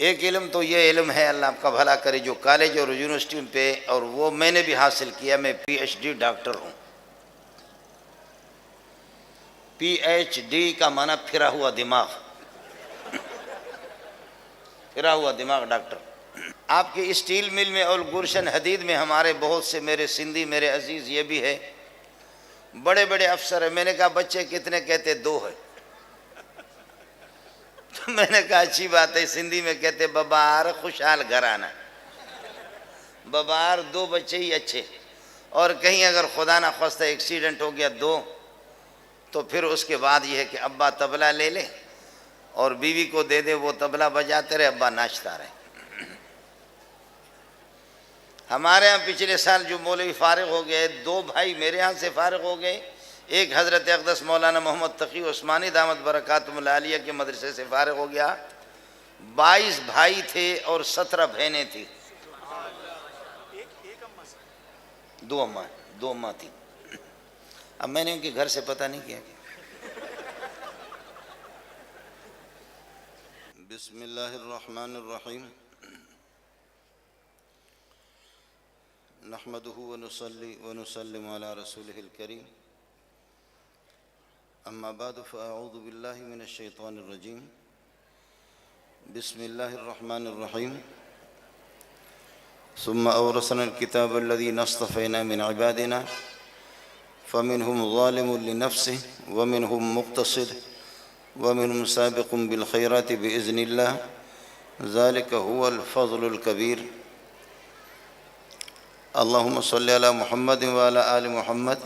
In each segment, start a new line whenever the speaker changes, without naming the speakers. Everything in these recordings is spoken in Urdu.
ایک علم تو یہ علم ہے، اللہ آپ کا بھلا کرے، جو کالج اور یونیورسٹی پہ، اور وہ میں نے بھی حاصل کیا، میں پی ایچ ڈی ڈاکٹر ہوں۔ پی ایچ ڈی کا معنی پھرا ہوا دماغ، پھرا ہوا دماغ ڈاکٹر۔ آپ کے اسٹیل مل میں اور گلشن حدید میں ہمارے بہت سے میرے سندھی میرے عزیز یہ بھی ہے، بڑے بڑے افسر ہیں۔ میں نے کہا بچے کتنے؟ کہتے 2 ہے۔ تو میں نے کہا اچھی بات ہے، سندھی میں کہتے ببار خوشحال گھرانہ، ببار 2 بچے ہی اچھے۔ اور کہیں اگر خدا نہ خواستہ ایکسیڈنٹ ہو گیا 2، تو پھر اس کے بعد یہ ہے کہ ابا طبلہ لے لے اور بیوی کو دے دے، وہ طبلہ بجاتے رہے، ابا ناچتا رہے۔ ہمارے ہاں پچھلے سال جو مولوی فارغ ہو گئے، 2 بھائی میرے ہاں سے فارغ ہو گئے، ایک حضرت اقدس مولانا محمد تقی عثمانی دامت برکاتہم العالیہ کے مدرسے سے فارغ ہو گیا۔ 22 بھائی تھے اور 17 بہنیں تھیں۔ 2 اماں تھیں۔ اب میں نے ان کے گھر سے پتہ نہیں کیا کہ بسم اللہ الرحمن الرحیم نحمده ونصلي ونسلم على رسوله الكريم اما بعد فاعوذ بالله من الشيطان الرجيم بسم الله الرحمن الرحيم ثم أورثنا الكتاب الذين اصطفينا من عبادنا فمنهم ظالم لنفسه ومنهم مقتصد ومنهم سابق بالخيرات بإذن الله ذلك هو الفضل الكبير اللهم صل على محمد وعلى آل محمد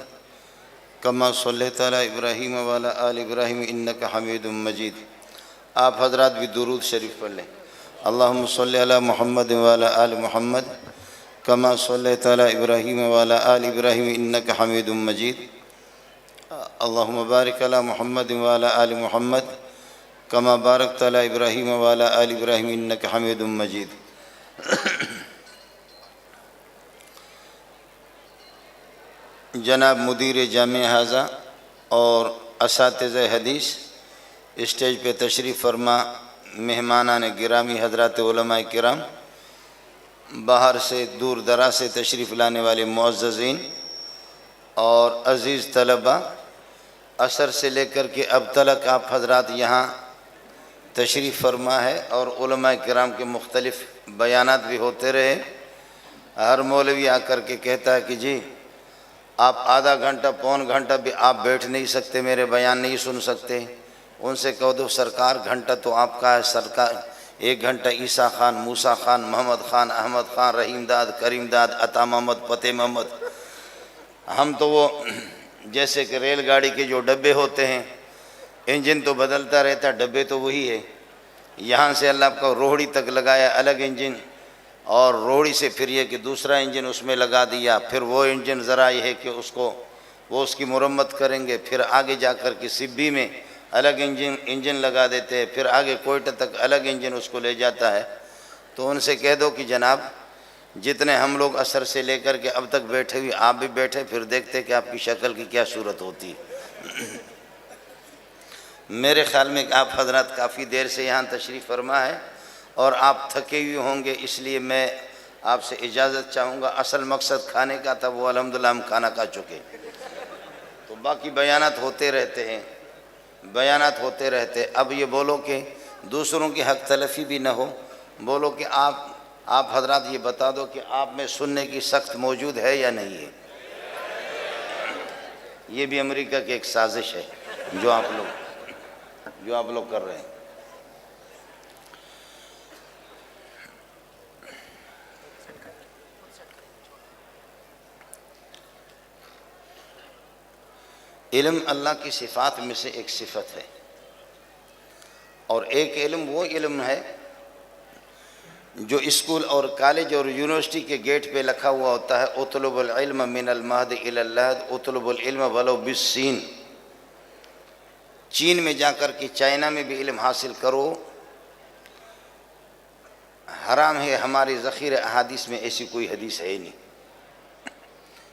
كما صليت على إبراهيم وعلى آل إبراهيم إنك حميد مجيد۔ آپ حضرات بھی درود شریف پڑھ لیں۔ اللهم صل على محمد وعلى آل محمد كما صليت على إبراهيم وعلى آل إبراهيم إنك حميد مجيد اللهم بارك على محمد وعلى آل محمد كما باركت على إبراهيم وعلى آل إبراهيم إنك حميد مجيد۔ جناب مدیر جامع حاضہ اور اساتذہ حدیث، اسٹیج پہ تشریف فرما مہمانان گرامی، حضرات علماء کرام، باہر سے دور دراز سے تشریف لانے والے معززین اور عزیز طلبہ، عصر سے لے کر کے اب تک آپ حضرات یہاں تشریف فرما ہے اور علماء کرام کے مختلف بیانات بھی ہوتے رہے۔ ہر مولوی آ کر کے کہتا ہے کہ جی آپ آدھا گھنٹہ پون گھنٹہ بھی آپ بیٹھ نہیں سکتے، میرے بیان نہیں سن سکتے۔ ان سے کہو دو سرکار گھنٹہ تو آپ کا ہے، سرکار 1 گھنٹہ عیسیٰ خان، موسیٰ خان، محمد خان، احمد خان، رحیم داد، کریم داد، عطا محمد، فتح محمد، ہم تو وہ جیسے کہ ریل گاڑی کے جو ڈبے ہوتے ہیں، انجن تو بدلتا رہتا، ڈبے تو وہی ہے۔ یہاں سے اللہ کا روہڑی تک لگایا الگ انجن، اور روہڑی سے پھر یہ کہ دوسرا انجن اس میں لگا دیا، پھر وہ انجن ذرا یہ ہے کہ وہ اس کی مرمت کریں گے، پھر آگے جا کر کے سبی میں الگ انجن لگا دیتے ہیں، پھر آگے کوئٹہ تک الگ انجن اس کو لے جاتا ہے۔ تو ان سے کہہ دو کہ جناب جتنے ہم لوگ عصر سے لے کر کے اب تک بیٹھے ہوئے، آپ بھی بیٹھے، پھر دیکھتے کہ آپ کی شکل کی کیا صورت ہوتی ہے۔ میرے خیال میں کہ آپ حضرات کافی دیر سے یہاں تشریف فرما ہے اور آپ تھکے ہوئے ہوں گے، اس لیے میں آپ سے اجازت چاہوں گا۔ اصل مقصد کھانے کا تھا، وہ الحمدللہ ہم کھانا کھا چکے، تو باقی بیانات ہوتے رہتے ہیں، بیانات ہوتے رہتے۔ اب یہ بولو کہ دوسروں کی حق تلفی بھی نہ ہو، بولو کہ آپ حضرات یہ بتا دو کہ آپ میں سننے کی سخت موجود ہے یا نہیں ہے۔ یہ بھی امریکہ کی ایک سازش ہے جو آپ لوگ کر رہے ہیں۔ علم اللہ کی صفات میں سے ایک صفت ہے، اور ایک علم وہ علم ہے جو اسکول اور کالج اور یونیورسٹی کے گیٹ پہ لکھا ہوا ہوتا ہے، اطلب العلم من المہد الی اللحد، اطلب العلم ولو بالسین۔ چین میں جا کر کے، چائنا میں بھی علم حاصل کرو، حرام ہے۔ ہمارے ذخیرہ احادیث میں ایسی کوئی حدیث ہے ہی نہیں،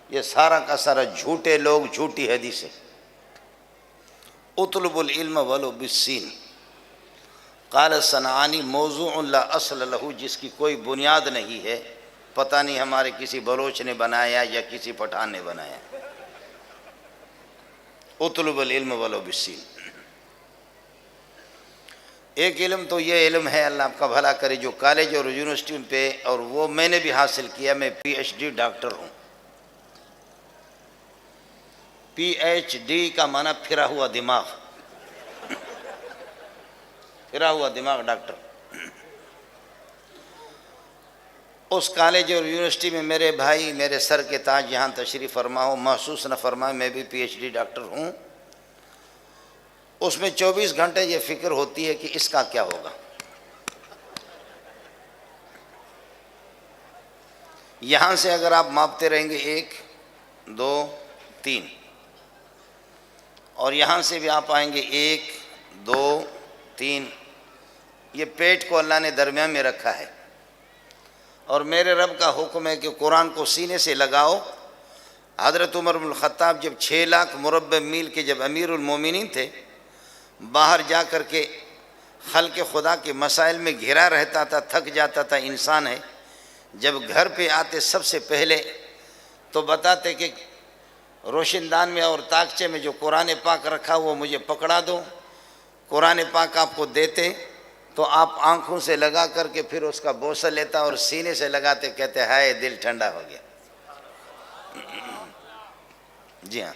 یہ سارا کا سارا جھوٹے لوگ، جھوٹی حدیث ہے۔ اطلب العلم ولو بالسین، قال صنعانی موضوع لا اصل لہ، جس کی کوئی بنیاد نہیں ہے، پتہ نہیں ہمارے کسی بلوچ نے بنایا یا کسی پٹھان نے بنایا۔ اطلب العلم ولو بالسین۔ ایک علم تو یہ علم ہے، اللہ آپ کا بھلا کرے، جو کالج اور یونیورسٹی پہ، اور وہ میں نے بھی حاصل کیا، میں پی ایچ ڈی ڈاکٹر ہوں۔ پی ایچ ڈی کا معنی پھرا ہوا دماغ، پھرا ہوا دماغ ڈاکٹر۔ اس کالج اور یونیورسٹی میں میرے بھائی میرے سر کے تاج یہاں تشریف فرما ہو، محسوس نہ فرمائے میں بھی پی ایچ ڈی ڈاکٹر ہوں۔ اس میں 24 گھنٹے یہ فکر ہوتی ہے کہ اس کا کیا ہوگا۔ یہاں سے اگر آپ ماپتے رہیں گے 1 2 3، اور یہاں سے بھی آپ آئیں گے 1 2 3، یہ پیٹ کو اللہ نے درمیان میں رکھا ہے، اور میرے رب کا حکم ہے کہ قرآن کو سینے سے لگاؤ۔ حضرت عمر بن الخطاب جب 6 لاکھ مربع میل کے جب امیر المومنین تھے، باہر جا کر کے خلق خدا کے مسائل میں گھرا رہتا تھا، تھک جاتا تھا، انسان ہے، جب گھر پہ آتے سب سے پہلے تو بتاتے کہ روشن دان میں اور تاکچے میں جو قرآن پاک رکھا وہ مجھے پکڑا دو۔ قرآن پاک آپ کو دیتے تو آپ آنکھوں سے لگا کر کے پھر اس کا بوسہ لیتا اور سینے سے لگاتے، کہتے ہائے دل ٹھنڈا ہو گیا۔ جی ہاں،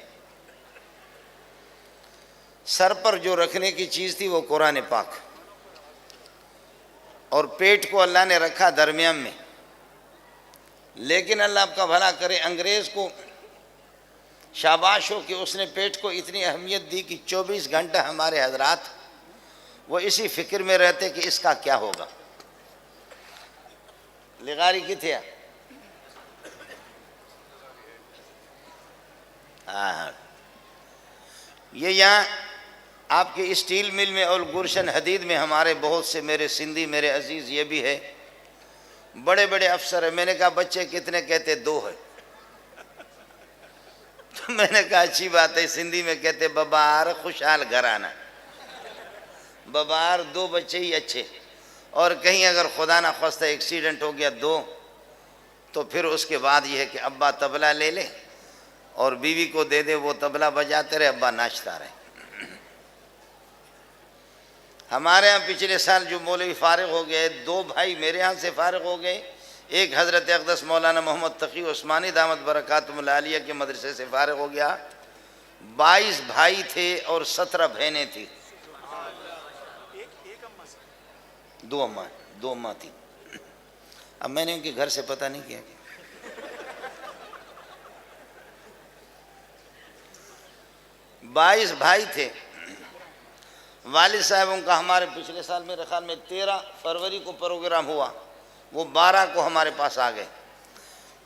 سر پر جو رکھنے کی چیز تھی وہ قرآن پاک، اور پیٹ کو اللہ نے رکھا درمیان میں۔ لیکن اللہ آپ کا بھلا کرے، انگریز کو شاباش ہو کہ اس نے پیٹ کو اتنی اہمیت دی کہ 24 گھنٹہ ہمارے حضرات وہ اسی فکر میں رہتے کہ اس کا کیا ہوگا۔ لغاری کی تھے ہاں، یہ یہاں آپ کے اسٹیل مل میں اور گلشن حدید میں ہمارے بہت سے میرے سندھی میرے عزیز یہ بھی ہے، بڑے بڑے افسر ہیں۔ میں نے کہا بچے کتنے؟ کہتے 2 ہے۔ تو میں نے کہا اچھی بات ہے، سندھی میں کہتے ببار خوشحال گھرانہ، ببار 2 بچے ہی اچھے، اور کہیں اگر خدا نہ خواستہ ایکسیڈنٹ ہو گیا 2، تو پھر اس کے بعد یہ ہے کہ ابا طبلہ لے لے اور بیوی کو دے دے، وہ طبلہ بجاتے رہے، ابا ناچتا رہے۔ ہمارے ہاں پچھلے سال جو مولوی فارغ ہو گئے، 2 بھائی میرے ہاں سے فارغ ہو گئے، ایک حضرت اقدس مولانا محمد تقی عثمانی دامت برکاتہم العالیہ کے مدرسے سے فارغ ہو گیا۔ 22 بھائی تھے اور 17 بہنیں تھیں، 2 اماں تھیں۔ اب میں نے ان کے گھر سے پتہ نہیں کیا، 22 بھائی تھے۔ والد صاحبوں کا ہمارے پچھلے سال میرے خیال میں 13 فروری کو پروگرام ہوا، وہ 12 کو ہمارے پاس آ گئے۔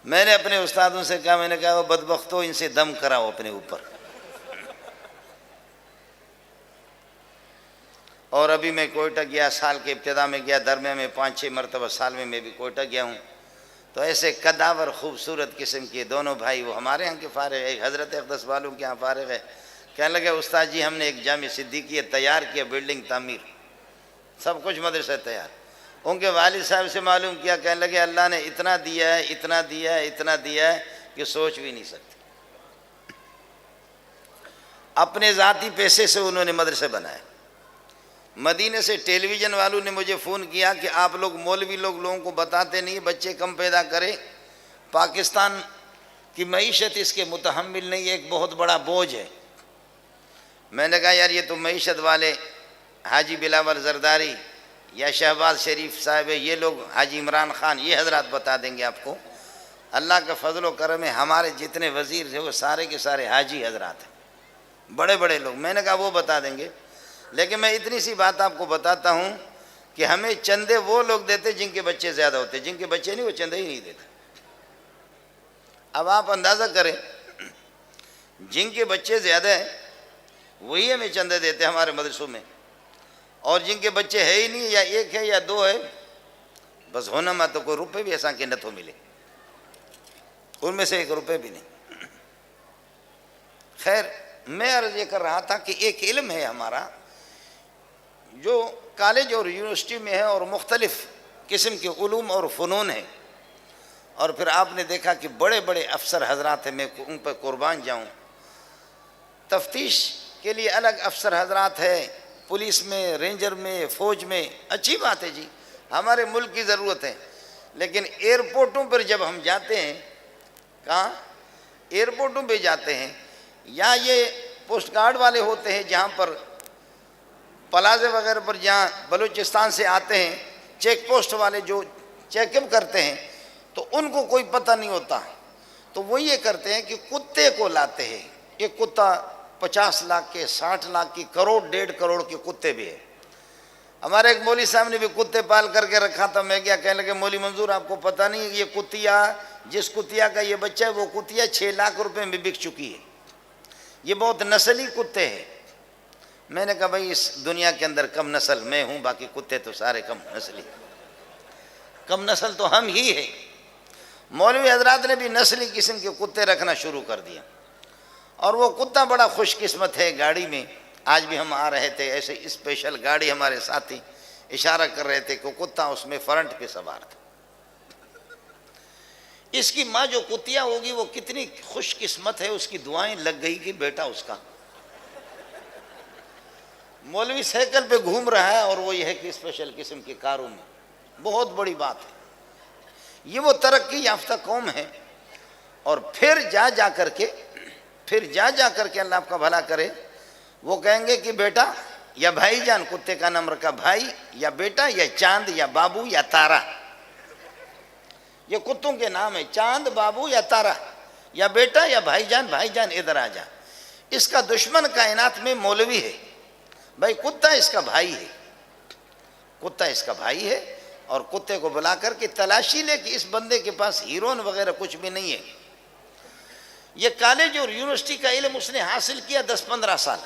میں نے اپنے استادوں سے کہا، میں نے کہا وہ بدبختو ان سے دم کراؤ اپنے اوپر۔ اور ابھی میں کوئٹہ گیا، سال کے ابتدا میں گیا، درمیان میں 5-6 مرتبہ سال میں بھی کوئٹہ گیا ہوں۔ تو ایسے قداور خوبصورت قسم کے دونوں بھائی، وہ ہمارے ہاں کے فارغ ہے، ایک حضرت اقدس والوں کے ہاں فارغ ہے۔ کہنے لگے استاد جی ہم نے ایک جامع صدیقیہ تیار کیا، بلڈنگ تعمیر، سب کچھ مدرسہ تیار۔ ان کے والد صاحب سے معلوم کیا، کہنے لگے اللہ نے اتنا دیا ہے، اتنا دیا ہے، اتنا دیا ہے کہ سوچ بھی نہیں سکتے۔ اپنے ذاتی پیسے سے انہوں نے مدرسے بنائے۔ مدینے سے ٹیلی ویژن والوں نے مجھے فون کیا کہ آپ لوگ مولوی لوگوں کو بتاتے نہیں، بچے کم پیدا کرے، پاکستان کی معیشت اس کے متحمل نہیں، ایک بہت بڑا بوجھ ہے۔ میں نے کہا یار یہ تو معیشت والے حاجی بلاول زرداری یا شہباز شریف صاحب، یہ لوگ حاجی عمران خان، یہ حضرات بتا دیں گے آپ کو۔ اللہ کا فضل و کرم ہے، ہمارے جتنے وزیر تھے وہ سارے کے سارے حاجی حضرات ہیں، بڑے بڑے لوگ۔ میں نے کہا وہ بتا دیں گے، لیکن میں اتنی سی بات آپ کو بتاتا ہوں کہ ہمیں چندے وہ لوگ دیتے جن کے بچے زیادہ ہوتے، جن کے بچے نہیں وہ چندے ہی نہیں دیتے۔ اب آپ اندازہ کریں، جن کے بچے زیادہ ہیں وہی ہمیں چندے دیتے ہمارے مدرسوں میں، اور جن کے بچے ہے ہی نہیں، یا 1 ہے یا 2 ہے، بس ہونا ما تو کوئی روپے بھی ایسا کہ نہ تو ملے، ان میں سے 1 روپے بھی نہیں۔ خیر، میں عرض یہ کر رہا تھا کہ ایک علم ہے ہمارا، جو کالج اور یونیورسٹی میں ہے اور مختلف قسم کے علوم اور فنون ہیں، اور پھر آپ نے دیکھا کہ بڑے بڑے افسر حضرات ہیں، میں ان پر قربان جاؤں، تفتیش کے لیے الگ افسر حضرات ہے، پولیس میں، رینجر میں، فوج میں، اچھی بات ہے جی، ہمارے ملک کی ضرورت ہے، لیکن ایئرپورٹوں پر جب ہم جاتے ہیں، کہاں ایئرپورٹوں پہ جاتے ہیں، یا یہ پوسٹ گارڈ والے ہوتے ہیں جہاں پر پلازے وغیرہ پر جہاں بلوچستان سے آتے ہیں، چیک پوسٹ والے جو چیک اپ کرتے ہیں، تو ان کو کوئی پتہ نہیں ہوتا، تو وہ یہ کرتے ہیں کہ کتے کو لاتے ہیں، یہ کتا 50 لاکھ کے، 60 لاکھ کی، کروڑ 1.5 کروڑ کے کتے بھی ہیں۔ ہمارے ایک مولوی صاحب نے بھی کتے پال کر کے رکھا تھا، میں کیا کہنے لگے، مولوی منظور آپ کو پتہ نہیں ہے یہ کتیا، جس کتیا کا یہ بچہ ہے وہ کتیا 6 لاکھ روپے میں بک چکی ہے، یہ بہت نسلی کتے ہیں۔ میں نے کہا بھائی اس دنیا کے اندر کم نسل میں ہوں، باقی کتے تو سارے کم نسلی، کم نسل تو ہم ہی ہیں۔ مولوی حضرات نے بھی نسلی قسم کے کتے رکھنا شروع کر دیا، اور وہ کتا بڑا خوش قسمت ہے، گاڑی میں آج بھی ہم آ رہے تھے، ایسے اسپیشل گاڑی ہمارے ساتھی اشارہ کر رہے تھے کہ کتا اس میں فرنٹ پہ سوار تھا۔ اس کی ماں جو کتیا ہوگی وہ کتنی خوش قسمت ہے، اس کی دعائیں لگ گئی کہ بیٹا اس کا مولوی سائیکل پہ گھوم رہا ہے، اور وہ یہ ہے کہ اسپیشل قسم کی کاروں میں، بہت بڑی بات ہے۔ یہ وہ ترقی یافتہ قوم ہے، اور پھر جا کر کے اللہ آپ کا بھلا کرے، وہ کہیں گے کہ بیٹا یا بھائی جان، کتے کا نام رکھا بھائی یا بیٹا یا چاند یا بابو یا تارا، یہ کتوں کے نام ہے، چاند، بابو یا تارا، یا بیٹا یا بھائی جان ادھر آ جا۔ اس کا دشمن کائنات میں مولوی ہے، بھائی کتا اس کا بھائی ہے، کتا اس کا بھائی ہے، اور کتے کو بلا کر کے تلاشی لے کہ اس بندے کے پاس ہیرون وغیرہ کچھ بھی نہیں ہے۔ یہ کالج اور یونیورسٹی کا علم اس نے حاصل کیا 10-15 سال،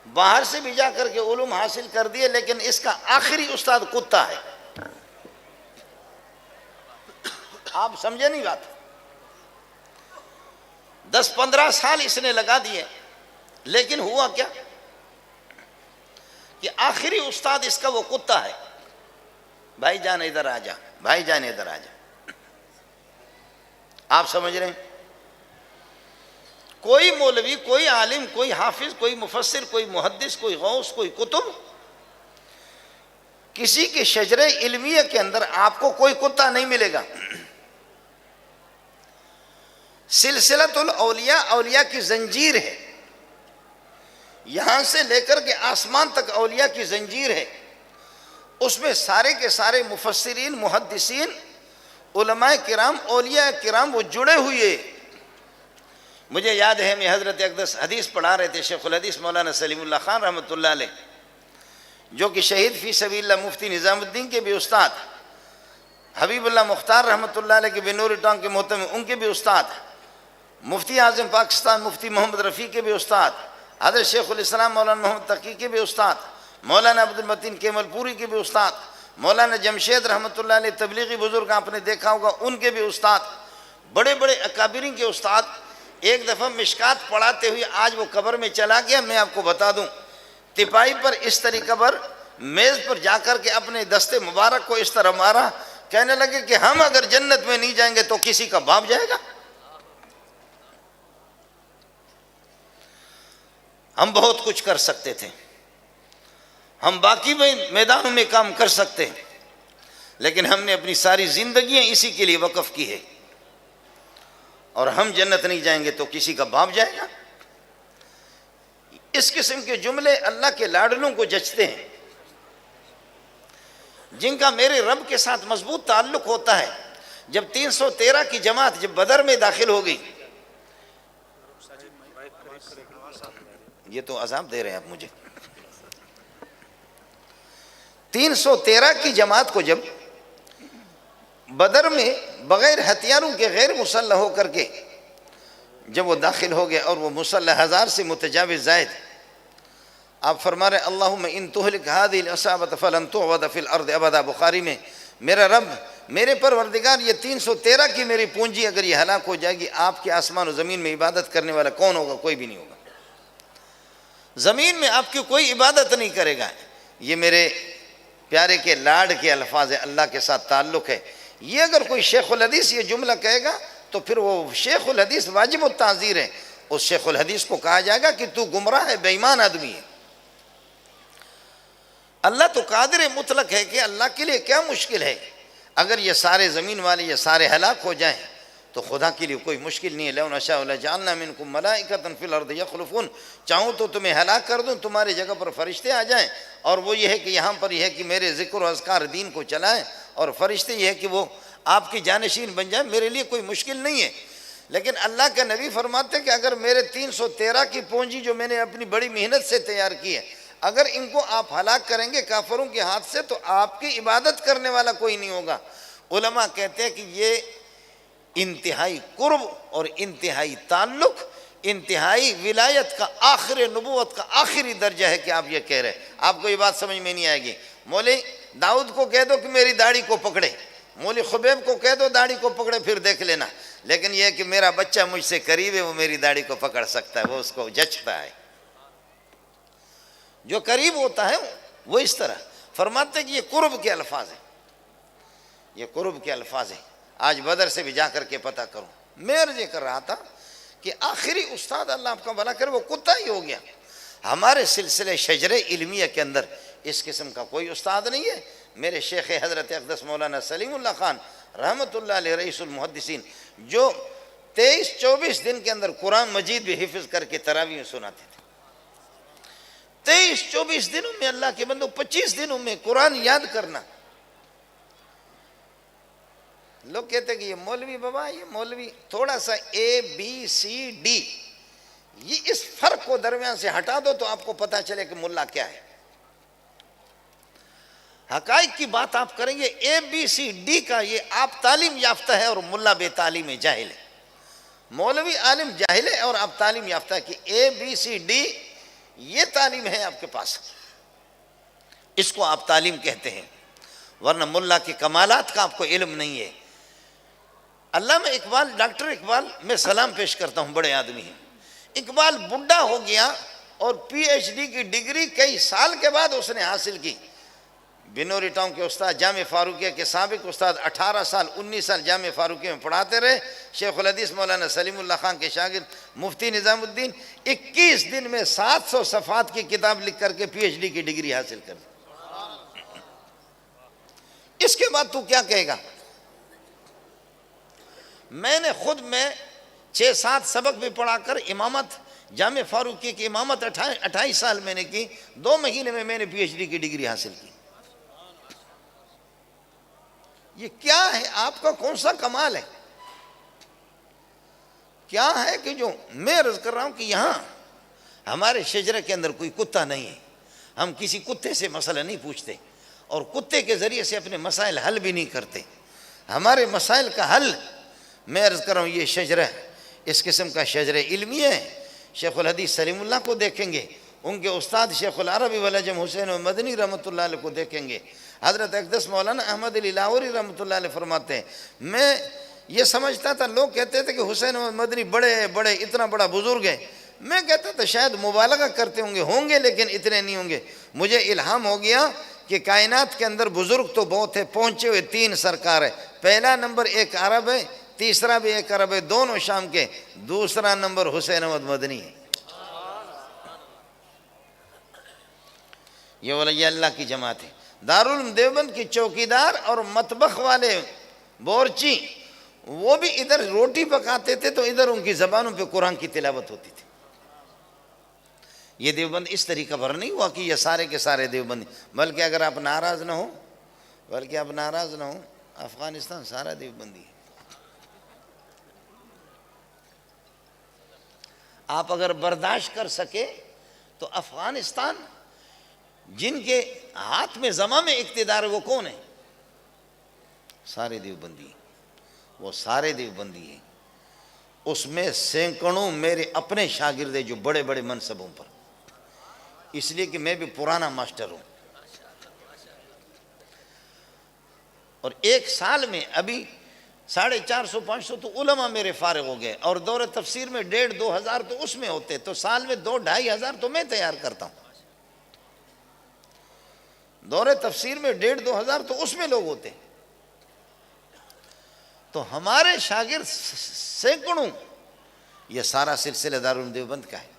باہر سے بھی جا کر کے علوم حاصل کر دیے، لیکن اس کا آخری استاد کتا ہے۔ آپ سمجھے نہیں بات؟ 10-15 سال اس نے لگا دیے، لیکن ہوا کیا کہ آخری استاد اس کا وہ کتا ہے، بھائی جان ادھر آ جا، بھائی جان ادھر آ جا۔ آپ سمجھ رہے ہیں؟ کوئی مولوی، کوئی عالم، کوئی حافظ، کوئی مفسر، کوئی محدث، کوئی غوث، کوئی کتب، کسی کے شجرے علمیہ کے اندر آپ کو کوئی کتا نہیں ملے گا۔ سلسلۃ الاولیاء اولیاء کی زنجیر ہے، یہاں سے لے کر کے آسمان تک اولیاء کی زنجیر ہے، اس میں سارے کے سارے مفسرین، محدثین، علماء کرام، اولیاء کرام وہ جڑے ہوئے۔ مجھے یاد ہے میں حضرت اقدس حدیث پڑھا رہے تھے، شیخ الحدیث مولانا سلیم اللہ خان رحمۃ اللہ علیہ، جو کہ شہید فی سبیل اللہ مفتی نظام الدین کے بھی استاد، حبیب اللہ مختار رحمۃ اللہ علیہ کے بنور ٹانگ کے محتمم ان کے بھی استاد، مفتی اعظم پاکستان مفتی محمد رفیع کے بھی استاد، حضرت شیخ الاسلام مولانا محمد تقی کے بھی استاد، مولانا عبد المتین کیمل پوری کے بھی استاد، مولانا جمشید رحمۃ اللہ علیہ تبلیغی بزرگ آپ نے دیکھا ہوگا ان کے بھی استاد، بڑے بڑے اکابرین کے استاد۔ ایک دفعہ مشکات پڑھاتے ہوئے آج وہ قبر میں چلا گیا، میں آپ کو بتا دوں، تپائی پر اس طریقہ پر میز پر جا کر کے اپنے دستے مبارک کو اس طرح مارا، کہنے لگے کہ ہم اگر جنت میں نہیں جائیں گے تو کسی کا باپ جائے گا؟ ہم بہت کچھ کر سکتے تھے، ہم باقی میدانوں میں کام کر سکتے ہیں، لیکن ہم نے اپنی ساری زندگیاں اسی کے لیے وقف کی ہے، اور ہم جنت نہیں جائیں گے تو کسی کا باپ جائے گا؟ اس قسم کے جملے اللہ کے لاڈلوں کو جچتے ہیں، جن کا میرے رب کے ساتھ مضبوط تعلق ہوتا ہے۔ جب 313 کی جماعت جب بدر میں داخل ہو گئی، یہ تو عذاب دے رہے ہیں آپ مجھے، 313 کی جماعت کو جب بدر میں بغیر ہتھیاروں کے غیر مسلح ہو کر کے جب وہ داخل ہو گئے، اور وہ مسلح 1000 سے متجاوز زائد، آپ فرما رہے اللہم ان تہلک هذه العصابۃ فلن تعبد فی الارض ابدا۔ بخاری میں، میرا رب، میرے پروردگار، یہ 313 کی میری پونجی اگر یہ ہلاک ہو جائے گی، آپ کے آسمان و زمین میں عبادت کرنے والا کون ہوگا؟ کوئی بھی نہیں ہوگا، زمین میں آپ کی کوئی عبادت نہیں کرے گا۔ یہ میرے پیارے کے لاڈ کے الفاظ ہیں، اللہ کے ساتھ تعلق ہے۔ یہ اگر کوئی شیخ الحدیث یہ جملہ کہے گا تو پھر وہ شیخ الحدیث واجب التعذیر ہے، اس شیخ الحدیث کو کہا جائے گا کہ تو گمراہ ہے، بے ایمان آدمی ہے۔ اللہ تو قادر مطلق ہے کہ اللہ کے لیے کیا مشکل ہے، اگر یہ سارے زمین والے یہ سارے ہلاک ہو جائیں تو خدا کے لیے کوئی مشکل نہیں ہے۔ لَوْ نَشَاءُ لَجَعَلْنَا مِنْكُمْ مَلَائِكَةً فِي الْأَرْضِ يَخْلُفُونَ، چاہوں تو تمہیں ہلاک کر دوں، تمہاری جگہ پر فرشتے آ جائیں، اور وہ یہ ہے کہ یہاں پر یہ ہے کہ میرے ذکر و اذکار دین کو چلائیں، اور فرشتے یہ ہے کہ وہ آپ کی جانشین بن جائیں، میرے لیے کوئی مشکل نہیں ہے۔ لیکن اللہ کا نبی فرماتے ہیں کہ اگر میرے 313 کی پونجی جو میں نے اپنی بڑی محنت سے تیار کی ہے، اگر ان کو آپ ہلاک کریں گے کافروں کے ہاتھ سے تو آپ کی عبادت کرنے والا کوئی نہیں ہوگا۔ علماء کہتے ہیں کہ یہ انتہائی قرب اور انتہائی تعلق، انتہائی ولایت کا آخر نبوت کا آخری درجہ ہے کہ آپ یہ کہہ رہے ہیں۔ آپ کو یہ بات سمجھ میں نہیں آئے گی، مولوی داؤد کو کہہ دو کہ میری داڑھی کو پکڑے، مولوی خبیب کو کہہ دو داڑھی کو پکڑے، پھر دیکھ لینا، لیکن یہ کہ میرا بچہ مجھ سے قریب ہے وہ میری داڑھی کو پکڑ سکتا ہے، وہ اس کو جچتا ہے۔ جو قریب ہوتا ہے وہ اس طرح فرماتے ہیں کہ یہ قرب کے الفاظ ہیں، یہ قرب کے الفاظ ہیں۔ آج بدر سے بھی جا کر کے پتہ کروں، میں عرض یہ کر رہا تھا کہ آخری استاد اللہ آپ کا بھلا کرے وہ کتا ہی ہو گیا۔ ہمارے سلسلے شجرے علمیہ کے اندر اس قسم کا کوئی استاد نہیں ہے۔ میرے شیخ حضرت اقدس مولانا سلیم اللہ خان رحمۃ اللہ علیہ رئیس المحدثین، جو 23-24 دن کے اندر قرآن مجید بھی حفظ کر کے تراویح میں سناتے تھے۔ 23-24 دنوں میں اللہ کے بندوں 25 دنوں میں قرآن یاد کرنا۔ لوگ کہتے ہیں کہ یہ مولوی بابا، یہ مولوی تھوڑا سا ABCD، یہ اس فرق کو درمیان سے ہٹا دو تو آپ کو پتہ چلے کہ ملا کیا ہے۔ حقائق کی بات آپ کریں گے، ABCD کا یہ آپ تعلیم یافتہ ہے اور ملا بے تعلیم جاہل ہے، مولوی عالم جاہل ہے اور آپ تعلیم یافتہ ہے کہ ABCD یہ تعلیم ہے آپ کے پاس، اس کو آپ تعلیم کہتے ہیں، ورنہ ملا کے کمالات کا آپ کو علم نہیں ہے۔ علامہ اقبال، ڈاکٹر اقبال، میں سلام پیش کرتا ہوں، بڑے آدمی ہیں۔ اقبال بڈھا ہو گیا اور PhD کی ڈگری کئی سال کے بعد اس نے حاصل کی۔ بنوری ٹاؤن کے استاد، جامع فاروقیہ کے سابق استاد، 18 سال 19 سال جامع فاروقیہ میں پڑھاتے رہے۔ شیخ الحدیث مولانا سلیم اللہ خان کے شاگرد مفتی نظام الدین 21 دن میں 700 صفحات کی کتاب لکھ کر کے PhD کی ڈگری حاصل کر دی۔ اس کے بعد تو کیا کہے گا؟ میں نے خود 6-7 سبق بھی پڑھا کر امامت، جامع فاروقیہ کی امامت 28 سال میں نے کی، 2 مہینے میں نے PhD کی ڈگری حاصل کی۔ یہ کیا ہے؟ آپ کا کون سا کمال ہے؟ کیا ہے کہ جو میں عرض کر رہا ہوں کہ یہاں ہمارے شجرے کے اندر کوئی کتا نہیں ہے، ہم کسی کتے سے مسئلہ نہیں پوچھتے اور کتے کے ذریعے سے اپنے مسائل حل بھی نہیں کرتے۔ ہمارے مسائل کا حل، میں عرض کر رہا ہوں، یہ شجرہ اس قسم کا شجرہ علمی ہے۔ شیخ الحدیث سلیم اللہ کو دیکھیں گے، ان کے استاد شیخ العربی والعجم حسین مدنی رحمۃ اللہ علیہ کو دیکھیں گے، حضرت اقدس مولانا احمد علی لاہوری رحمۃ اللہ علیہ فرماتے ہیں، میں یہ سمجھتا تھا، لوگ کہتے تھے کہ حسین مدنی بڑے اتنا بڑا بزرگ ہے، میں کہتا تھا شاید مبالغہ کرتے ہوں گے لیکن اتنے نہیں ہوں گے۔ مجھے الہام ہو گیا کہ کائنات کے اندر بزرگ تو بہت ہے، پہنچے ہوئے 3 سرکار ہے۔ پہلا نمبر ایک عرب ہے، تیسرا بھی ایک عرب ہے، دونوں شام کے، دوسرا نمبر حسین احمد مدنی ہے۔ یہ ولی اللہ کی جماعت ہے۔ دارالعلوم دیوبند کی چوکیدار اور مطبخ والے بورچی، وہ بھی ادھر روٹی پکاتے تھے تو ادھر ان کی زبانوں پہ قرآن کی تلاوت ہوتی تھی۔ یہ دیوبند اس طریقہ پر نہیں ہوا کہ یہ سارے کے سارے دیوبندی، بلکہ اگر آپ ناراض نہ ہو، افغانستان سارا دیوبندی ہے۔ آپ اگر برداشت کر سکے تو افغانستان جن کے ہاتھ میں زمام اقتدار ہے وہ کون ہے؟ سارے دیوبندی، وہ سارے دیوبندی ہیں۔ اس میں سینکڑوں میرے اپنے شاگرد ہیں جو بڑے بڑے منصبوں پر، اس لیے کہ میں بھی پرانا ماسٹر ہوں، اور ایک سال میں ابھی 450-500 تو علماء میرے فارغ ہو گئے، اور دور تفسیر میں 1,500-2 ہزار تو اس میں ہوتے، تو سال میں 2-2.5 ہزار تو میں تیار کرتا ہوں۔ دور تفسیر میں 1500-2000 تو اس میں لوگ ہوتے ہیں. تو ہمارے شاگرد سینکڑوں، یہ سارا سلسلہ دارالعلوم دیوبند کا ہے.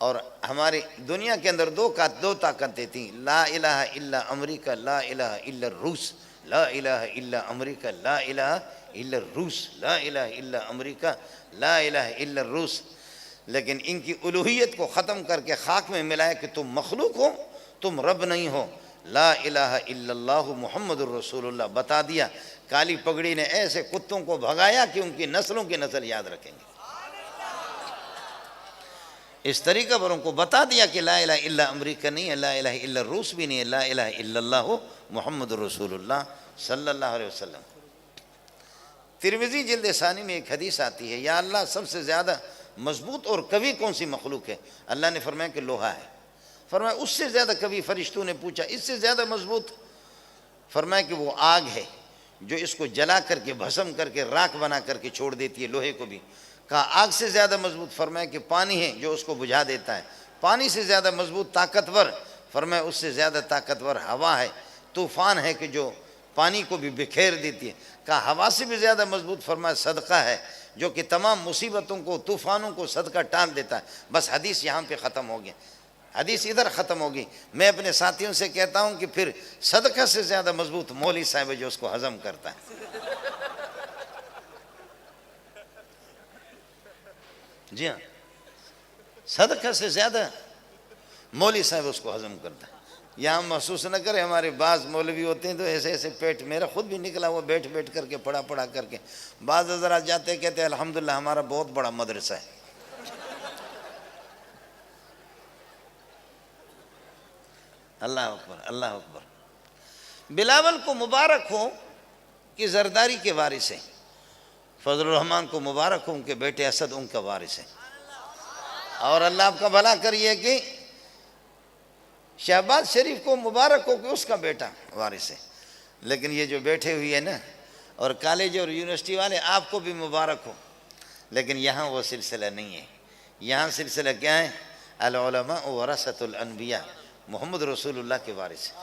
اور ہماری دنیا کے اندر دو طاقتیں تھیں، لا الہ الا امریکہ، لا الہ الا الروس. لا الہ الا امریکہ، لا الہ الا الروس، لا الہ الا امریکہ، لا الہ الا الروس. لیکن ان کی الوہیت کو ختم کر کے خاک میں ملایا کہ تم مخلوق ہو، تم رب نہیں ہو. لا الہ الا اللہ محمد الرسول اللہ بتا دیا. کالی پگڑی نے ایسے کتوں کو بھگایا کہ ان کی نسلوں کی نسل یاد رکھیں گے. اس طریقہ پر ان کو بتا دیا کہ لا الہ الا امریکہ نہیں ہے، لا الہ الا الروس بھی نہیں ہے، لا الہ الا اللہ محمد الرسول اللہ صلی اللہ علیہ وسلم. ترمذی جلد ثانی میں ایک حدیث آتی ہے، یا اللہ سب سے زیادہ مضبوط اور قوی کون سی مخلوق ہے؟ اللہ نے فرمایا کہ لوہا ہے. فرمایا اس سے زیادہ قوی؟ فرشتوں نے پوچھا اس سے زیادہ مضبوط؟ فرمایا کہ وہ آگ ہے جو اس کو جلا کر کے بھسم کر کے راکھ بنا کر کے چھوڑ دیتی ہے لوہے کو بھی. کہا آگ سے زیادہ مضبوط؟ فرمایا کہ پانی ہے جو اس کو بجھا دیتا ہے. پانی سے زیادہ مضبوط طاقتور؟ فرمایا اس سے زیادہ طاقتور ہوا ہے، طوفان ہے کہ جو پانی کو بھی بکھیر دیتی ہے. کہا ہوا سے بھی زیادہ مضبوط؟ فرمایا صدقہ ہے جو کہ تمام مصیبتوں کو، طوفانوں کو صدقہ ٹال دیتا ہے. بس حدیث یہاں پہ ختم ہو گیا، حدیث ادھر ختم ہوگی. میں اپنے ساتھیوں سے کہتا ہوں کہ پھر صدقہ سے زیادہ مضبوط مولوی صاحب ہے جو اس کو ہضم کرتا ہے. جی ہاں، صدقہ سے زیادہ مولوی صاحب اس کو ہضم کرتا ہے. یہاں محسوس نہ کرے، ہمارے بعض مولوی ہوتے ہیں تو ایسے ایسے پیٹ، میرا خود بھی نکلا وہ بیٹھ کر کے پڑھا کر کے. بعض حضرات جاتے کہتے ہیں الحمدللہ ہمارا بہت بڑا مدرسہ ہے. اللہ اکبر، اللہ اکبر. بلاول کو مبارک ہو کہ زرداری کے وارث ہیں، فضل الرحمان کو مبارک ہو ان کے بیٹے اسد ان کا وارث ہے. اور اللہ آپ کا بھلا کریے کہ شہباز شریف کو مبارک ہو کہ اس کا بیٹا وارث ہے. لیکن یہ جو بیٹھے ہوئی ہے نا، اور کالج اور یونیورسٹی والے، آپ کو بھی مبارک ہو. لیکن یہاں وہ سلسلہ نہیں ہے. یہاں سلسلہ کیا ہے؟ العلماء ورثۃ الانبیاء، محمد رسول اللہ کے وارث ہیں.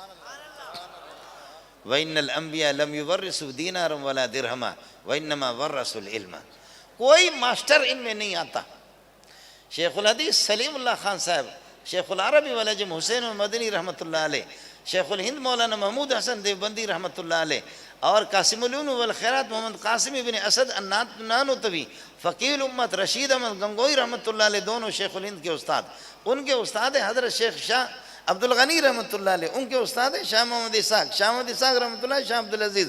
وَإِنَّ الْأَنْبِيَاءَ لَمْ يُوَرِّثُوا دِينَارًا وَلَا دِرْهَمًا وَإِنَّمَا وَرَّثُوا الْعِلْمَ. کوئی ماسٹر ان میں نہیں آتا. شیخ الحدیث سلیم اللہ خان صاحب، شیخ العربی والعجم حسین مدنی رحمۃ اللہ علیہ، شیخ الہند مولانا محمود حسن دیوبندی رحمۃ اللہ علیہ، اور قاسم العلوم والخیرات محمد قاسم ابن اسد النانوتوی، فقیہ الامت رشید احمد گنگوئی رحمۃ اللہ علیہ، دونوں شیخ الہند کے استاد. ان کے استاد حضرت شیخ شاہ عبد الغنی رحمۃ اللہ علیہ. ان کے استاد شاہ محمد اسحاق رحمۃ اللہ، شاہ عبدالعزیز،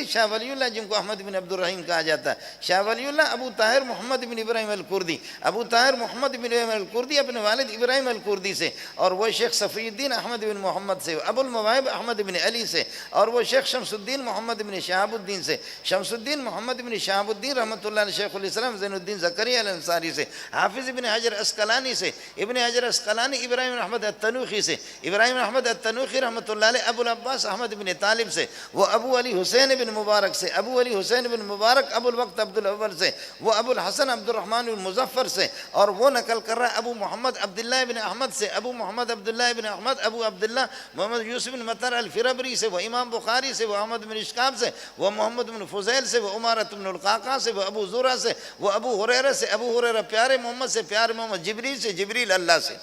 شاہ ولی اللہ جن کو احمد بن عبد الرحیم کہا جاتا ہے، شاہ ولی اللہ ابو طاہر محمد بن ابراہیم الکردی. ابو طاہر محمد بن ابراہیم الکردی اپنے والد ابراہیم الکردی سے، اور وہ شیخ صفی الدین احمد بن محمد سے، ابو المواہب احمد بن علی سے، اور وہ شیخ شمس الدین محمد بن شہاب الدین سے، شمس الدین محمد بن شہاب الدین رحمۃ اللہ علیہ، شیخ الاسلام زین الدین زکریا الانصاری سے، حافظ ابن حجر اسقلانی سے، ابن حجر اسقلانی ابراہیم احمد التنوخی سے، ابراہیم احمد التنوخی رحمۃ اللہ علیہ ابو العباس احمد بن طالب سے، وہ ابو علی حسین بن مبارک سے، ابو علی حسین بن مبارک ابو الوقت عبد الاول سے، وہ ابو الحسن عبد الرحمن المظفر سے، اور وہ نقل کر رہا ہے ابو محمد عبداللہ بن احمد سے، ابو محمد عبداللہ بن احمد ابو عبداللہ محمد یوسف بن مطر الفربری سے، وہ امام بخاری سے، وہ احمد بن اشکاب سے، وہ محمد بن فضیل سے، وہ عمارت بن القعقاع سے، وہ ابو زرہ سے، وہ ابو ہریرہ سے، ابو ہریرہ پیارے محمد سے، پیارے محمد جبریل سے، جبریل اللہ سے.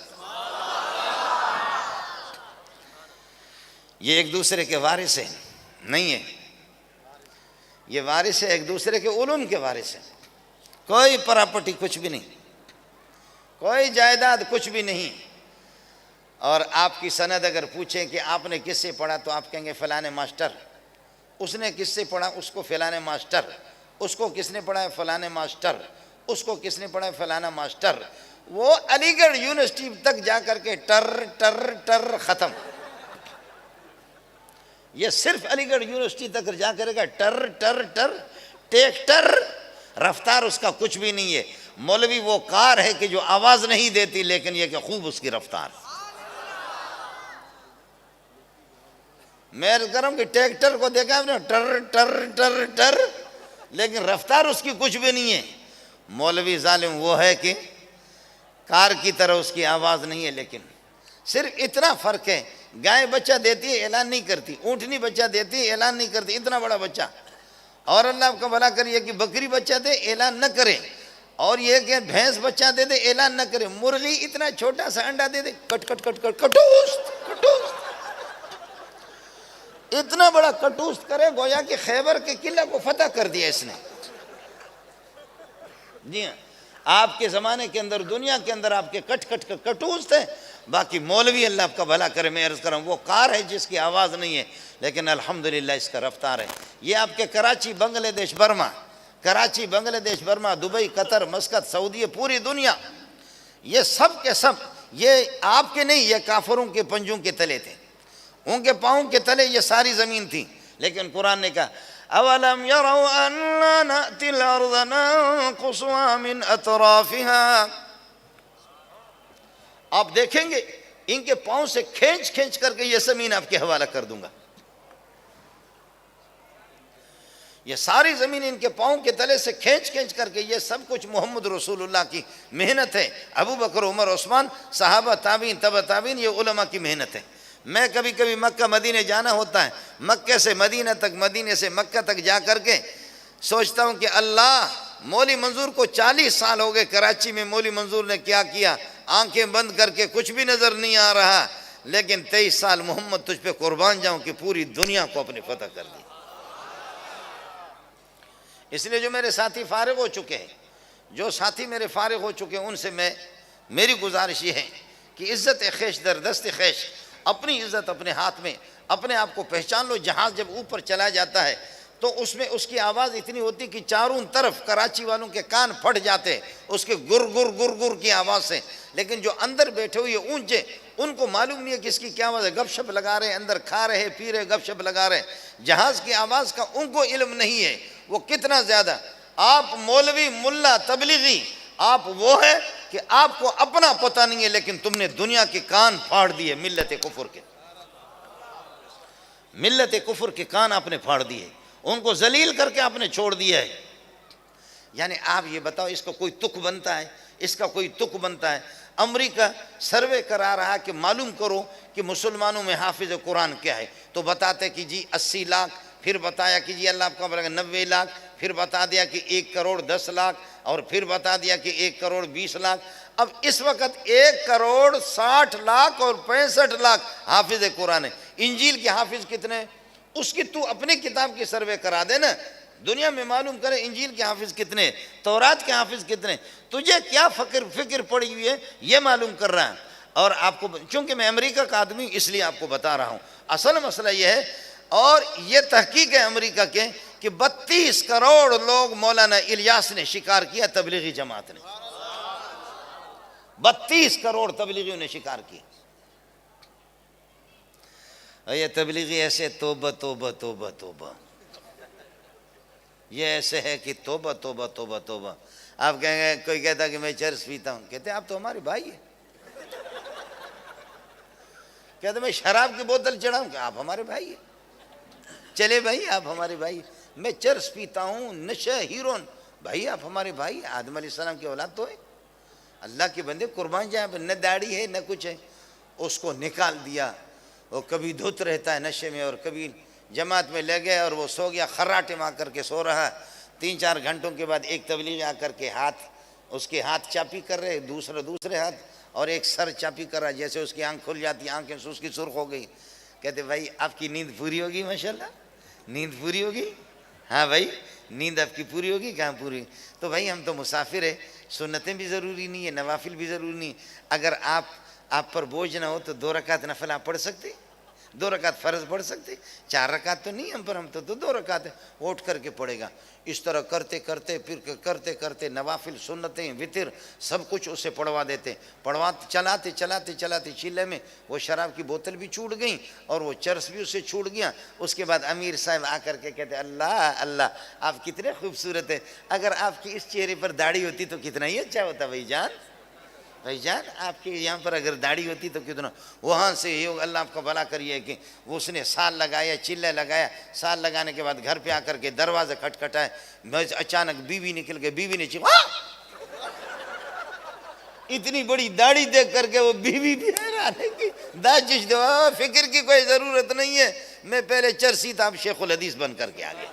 یہ ایک دوسرے کے وارث ہیں نہیں ہے، یہ وارث ہے ایک دوسرے کے علوم کے وارث ہیں. کوئی پراپرٹی کچھ بھی نہیں، کوئی جائیداد کچھ بھی نہیں. اور آپ کی سند اگر پوچھیں کہ آپ نے کس سے پڑھا تو آپ کہیں گے فلانے ماسٹر. اس نے کس سے پڑھا؟ اس کو فلانے ماسٹر. اس کو کس نے پڑھا ہے؟ فلانے ماسٹر. اس کو کس نے پڑھا ہے؟ فلانا ماسٹر. وہ علی گڑھ یونیورسٹی تک جا کر کے ٹر ختم. یہ صرف علی گڑھ یونیورسٹی تک جا کرے گا ٹر ٹیکٹر. رفتار اس کا کچھ بھی نہیں ہے. مولوی وہ کار ہے کہ جو آواز نہیں دیتی، لیکن یہ کہ خوب اس کی رفتار. میں کروں کہ ٹیکٹر کو دیکھا آپ نے، ٹر لیکن رفتار اس کی کچھ بھی نہیں ہے. مولوی ظالم وہ ہے کہ کار کی طرح اس کی آواز نہیں ہے، لیکن صرف اتنا فرق ہے، گائے بچہ دیتی ہے اعلان نہیں کرتی، اونٹنی بچہ دیتی ہے اعلان نہیں کرتی، اتنا بڑا بچہ. اور اللہ آپ کا بھلا کریے کہ بکری بچہ دے اعلان نہ کرے، اور یہ کہ بھینس بچہ دے دے اعلان نہ کرے. مرغی اتنا چھوٹا سا انڈا دے دے کٹ کٹ کٹ کٹ کٹوست کٹوست، اتنا بڑا کٹوست کرے گویا کہ خیبر کے قلعہ کو فتح کر دیا اس نے. جی ہاں، آپ کے زمانے کے اندر دنیا کے اندر آپ کے کٹ کٹ کا کٹوست ہے. باقی مولوی اللہ آپ کا بھلا کرے، میں عرض کروں وہ کار ہے جس کی آواز نہیں ہے لیکن الحمدللہ اس کا رفتار ہے. یہ آپ کے کراچی بنگلہ دیش برما، کراچی بنگلہ دیش برما، دبئی، قطر، مسقط، سعودی، پوری دنیا، یہ سب کے سب یہ آپ کے نہیں، یہ کافروں کے پنجوں کے تلے تھے، ان کے پاؤں کے تلے یہ ساری زمین تھی. لیکن قرآن نے کہا اولم يروا انا نأتي الارض ننقصها من اطرافها، آپ دیکھیں گے ان کے پاؤں سے کھینچ کھینچ کر کے یہ زمین آپ کے حوالہ کر دوں گا. یہ ساری زمین ان کے پاؤں کے تلے سے کھینچ کھینچ کر کے، یہ سب کچھ محمد رسول اللہ کی محنت ہے. ابو بکر، عمر، عثمان، صحابہ، تابعین، تبع تابعین، یہ علماء کی محنت ہے. میں کبھی کبھی مکہ مدینہ جانا ہوتا ہے، مکہ سے مدینہ تک، مدینہ سے مکہ تک جا کر کے سوچتا ہوں کہ اللہ، مولی منظور کو 40 سال ہو گئے کراچی میں، مولی منظور نے کیا کیا، آنکھیں بند کر کے کچھ بھی نظر نہیں آ رہا، لیکن 23 سال محمد تجھ پہ قربان جاؤں کہ پوری دنیا کو اپنے فتح کر دی. اس لیے جو میرے ساتھی فارغ ہو چکے ہیں، جو ساتھی میرے فارغ ہو چکے ہیں، ان سے میری گزارش یہ ہے کہ عزت خیش در دست خیش، اپنی عزت اپنے ہاتھ میں، اپنے آپ کو پہچان لو. جہاز جب اوپر چلا جاتا ہے تو اس میں اس کی آواز اتنی ہوتی کہ چاروں طرف کراچی والوں کے کان پھٹ جاتے اس کے گر گر گر گر کی آواز سے. لیکن جو اندر بیٹھے ہوئے اونچے، ان کو معلوم نہیں ہے کہ اس کی کیا آواز ہے، گپ شپ لگا رہے ہیں، اندر کھا رہے پی رہے، گپ شپ لگا رہے. جہاز کی آواز کا ان کو علم نہیں ہے وہ کتنا زیادہ. آپ مولوی، ملا، تبلیغی، آپ وہ ہے کہ آپ کو اپنا پتہ نہیں ہے، لیکن تم نے دنیا کے کان پھاڑ دیے ملت کفر کے. ملت کفر کے کان آپ نے پھاڑ دیے، ان کو ذلیل کر کے آپ نے چھوڑ دیا ہے. یعنی آپ یہ بتاؤ اس کا کوئی تک بنتا ہے؟ اس کا کوئی تک بنتا ہے؟ امریکہ سروے کرا رہا کہ معلوم کرو کہ مسلمانوں میں حافظ قرآن کیا ہے، تو بتاتے کہ جی 80 لاکھ، پھر بتایا کہ جی اللہ آپ کا 90 لاکھ، پھر بتا دیا کہ 1 کروڑ 10 لاکھ، اور پھر بتا دیا کہ 1 کروڑ 20 لاکھ. اب اس وقت 1 کروڑ 60 لاکھ اور 65 لاکھ حافظ قرآن ہے. انجیل کے حافظ کتنے؟ اس کی تو اپنی کتاب کی سروے کرا دے نا، دنیا میں معلوم کرے انجیل کے حافظ کتنے، تورات کے حافظ کتنے. تجھے کیا فکر پڑی ہوئی ہے یہ معلوم کر رہا ہے. اور آپ کو چونکہ میں امریکہ کا آدمی ہوں اس لیے آپ کو بتا رہا ہوں. اصل مسئلہ یہ ہے، اور یہ تحقیق ہے امریکہ کے، کہ 32 کروڑ لوگ مولانا الیاس نے شکار کیا، تبلیغی جماعت نے 32 کروڑ تبلیغیوں نے شکار کیا. یہ تبلیغی ایسے توبہ توبہ توبہ توبہ، یہ ایسے ہے کہ توبہ توبہ توبہ توبہ. آپ کہیں گے، کوئی کہتا کہ میں چرس پیتا ہوں، کہتے ہیں آپ تو ہمارے بھائی ہیں. کہتے میں شراب کی بوتل چڑھاؤں، کہ آپ ہمارے بھائی ہیں. چلے بھائی آپ ہمارے بھائی. میں چرس پیتا ہوں، نشہ، ہیرون، بھائی آپ ہمارے بھائی. آدم علیہ السلام کی اولاد تو ہے، اللہ کے بندے قربان جائیں. نہ داڑھی ہے نہ کچھ ہے. اس کو نکال دیا، وہ کبھی دھت رہتا ہے نشے میں، اور کبھی جماعت میں لے گئے اور وہ سو گیا، خراٹے میں آ کر کے سو رہا. 3-4 گھنٹوں کے بعد ایک تبلیغ آ کر کے اس کے ہاتھ چاپی کر رہے، دوسرے ہاتھ، اور ایک سر چاپی کر رہا. جیسے اس کی آنکھ کھل جاتی، آنکھیں اس کی سرخ ہو گئی. کہتے بھائی آپ کی نیند پوری ہوگی، ماشاءاللہ نیند پوری ہوگی. ہاں بھائی نیند آپ کی پوری ہوگی. کہاں پوری؟ تو بھائی ہم تو مسافر ہیں، سنتیں بھی ضروری نہیں ہے، نوافل بھی ضروری نہیں. اگر آپ پر بوجھ نہ ہو تو 2 رکعت نفل آپ پڑھ سکتے، 2 رکعت فرض پڑھ سکتے. 4 رکعت تو نہیں ہم پر، ہم تو 2 رکعت اٹھ کر کے پڑھے گا. اس طرح کرتے کرتے پھر کرتے کرتے نوافل، سنتیں، وطر سب کچھ اسے پڑھوا دیتے. چلاتے چلاتے چلاتے چلے میں وہ شراب کی بوتل بھی چھوٹ گئی اور وہ چرس بھی اسے چھوٹ گیا. اس کے بعد امیر صاحب آ کر کے کہتے اللہ اللہ آپ کتنے خوبصورت ہیں، اگر آپ کی اس چہرے پر داڑھی ہوتی تو کتنا ہی اچھا ہوتا. بھائی جان آپ کے یہاں پر اگر داڑھی ہوتی تو کتنا. وہاں سے یہ اللہ آپ کا بھلا کریے کہ وہ اس نے سال لگایا، چلے لگایا. سال لگانے کے بعد گھر پہ آ کر کے دروازے کھٹکھٹائے. اچانک بیوی نکل گئی. بیوی نے چیخا، اتنی بڑی داڑھی دیکھ کر کے وہ بیوی بھی حیران ہے کہ داجش دو، فکر کی کوئی ضرورت نہیں ہے، میں پہلے چرسی تھا، اب شیخ الحدیث بن کر کے آ گیا،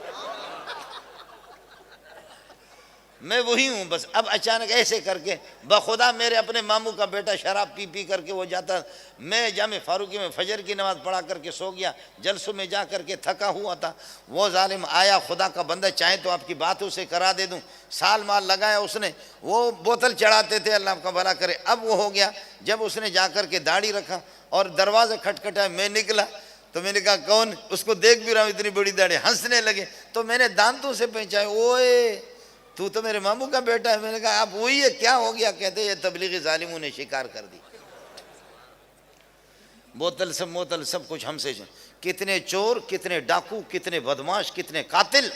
میں وہی ہوں بس۔ اب اچانک ایسے کر کے بخدا میرے اپنے ماموں کا بیٹا شراب پی پی کر کے وہ جاتا، میں جامع فاروقی میں فجر کی نماز پڑھا کر کے سو گیا، جلسوں میں جا کر کے تھکا ہوا تھا، وہ ظالم آیا، خدا کا بندہ چاہے تو آپ کی بات اسے کرا دے دوں، سال مال لگایا اس نے، وہ بوتل چڑھاتے تھے، اللہ آپ کا بھلا کرے۔ اب وہ ہو گیا، جب اس نے جا کر کے داڑھی رکھا اور دروازے کھٹکھٹایا، میں نکلا تو میں نے کہا کون؟ اس کو دیکھ بھی رہا ہوں اتنی بڑی داڑھی، ہنسنے لگے، تو میں نے دانتوں سے پہچایا، اوئے تو میرے ماموں کا بیٹا ہے۔ میں نے کہا آپ وہی ہے، کیا ہو گیا؟ کہتے یہ تبلیغی ظالموں نے شکار کر دی، بوتل سب موتل سب کچھ ہم سے۔ کتنے چور، کتنے ڈاکو، کتنے بدماش، کتنے قاتل،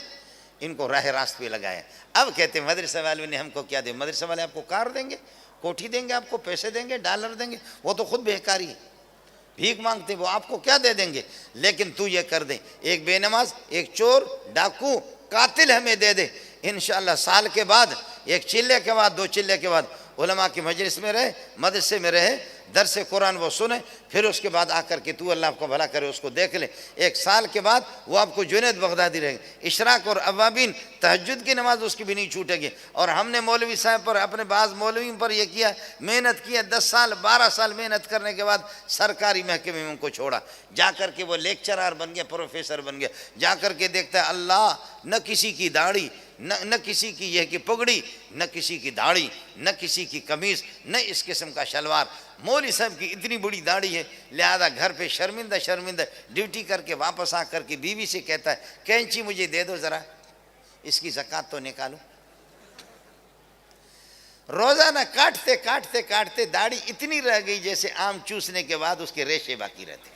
ان کو راہ راست پہ لگایا۔ اب کہتے ہیں مدرسہ والے نے ہم کو کیا دے؟ مدرسہ والے آپ کو کار دیں گے، کوٹھی دیں گے، آپ کو پیسے دیں گے، ڈالر دیں گے، وہ تو خود بےکاری ہے، بھیک مانگتے، وہ آپ کو کیا دے دیں گے؟ لیکن تو یہ کر دیں، ایک بے نماز، ایک چور، ڈاکو، قاتل ہمیں دے دے، انشاءاللہ سال کے بعد، ایک چلے کے بعد، 2 چلے کے بعد علماء کی مجلس میں رہے، مدرسے میں رہے، درس قرآن وہ سنے، پھر اس کے بعد آ کر کے تو اللہ آپ کو بھلا کرے اس کو دیکھ لے، 1 سال کے بعد وہ آپ کو جنید بغدادی رہے گا، اشراق اور اوابین، تہجد کی نماز اس کی بھی نہیں چھوٹے گی۔ اور ہم نے مولوی صاحب پر، اپنے بعض مولویوں پر یہ کیا، محنت کیا، 10 سال 12 سال محنت کرنے کے بعد سرکاری محکمے میں ان کو چھوڑا، جا کر کے وہ لیکچرار بن گیا، پروفیسر بن گیا، جا کر کے دیکھتا ہے اللہ، نہ کسی کی داڑھی، نہ کسی کی یہ کہ پگڑی، نہ کسی کی داڑھی، نہ کسی کی قمیض، نہ اس قسم کا شلوار، مولوی صاحب کی اتنی بڑی داڑھی ہے، لہذا گھر پہ شرمندہ ڈیوٹی کر کے واپس آ کر کے بیوی سے کہتا ہے کینچی مجھے دے دو ذرا، اس کی زکوٰۃ تو نکالو۔ روزانہ کاٹتے داڑھی اتنی رہ گئی جیسے آم چوسنے کے بعد اس کے ریشے باقی رہتے،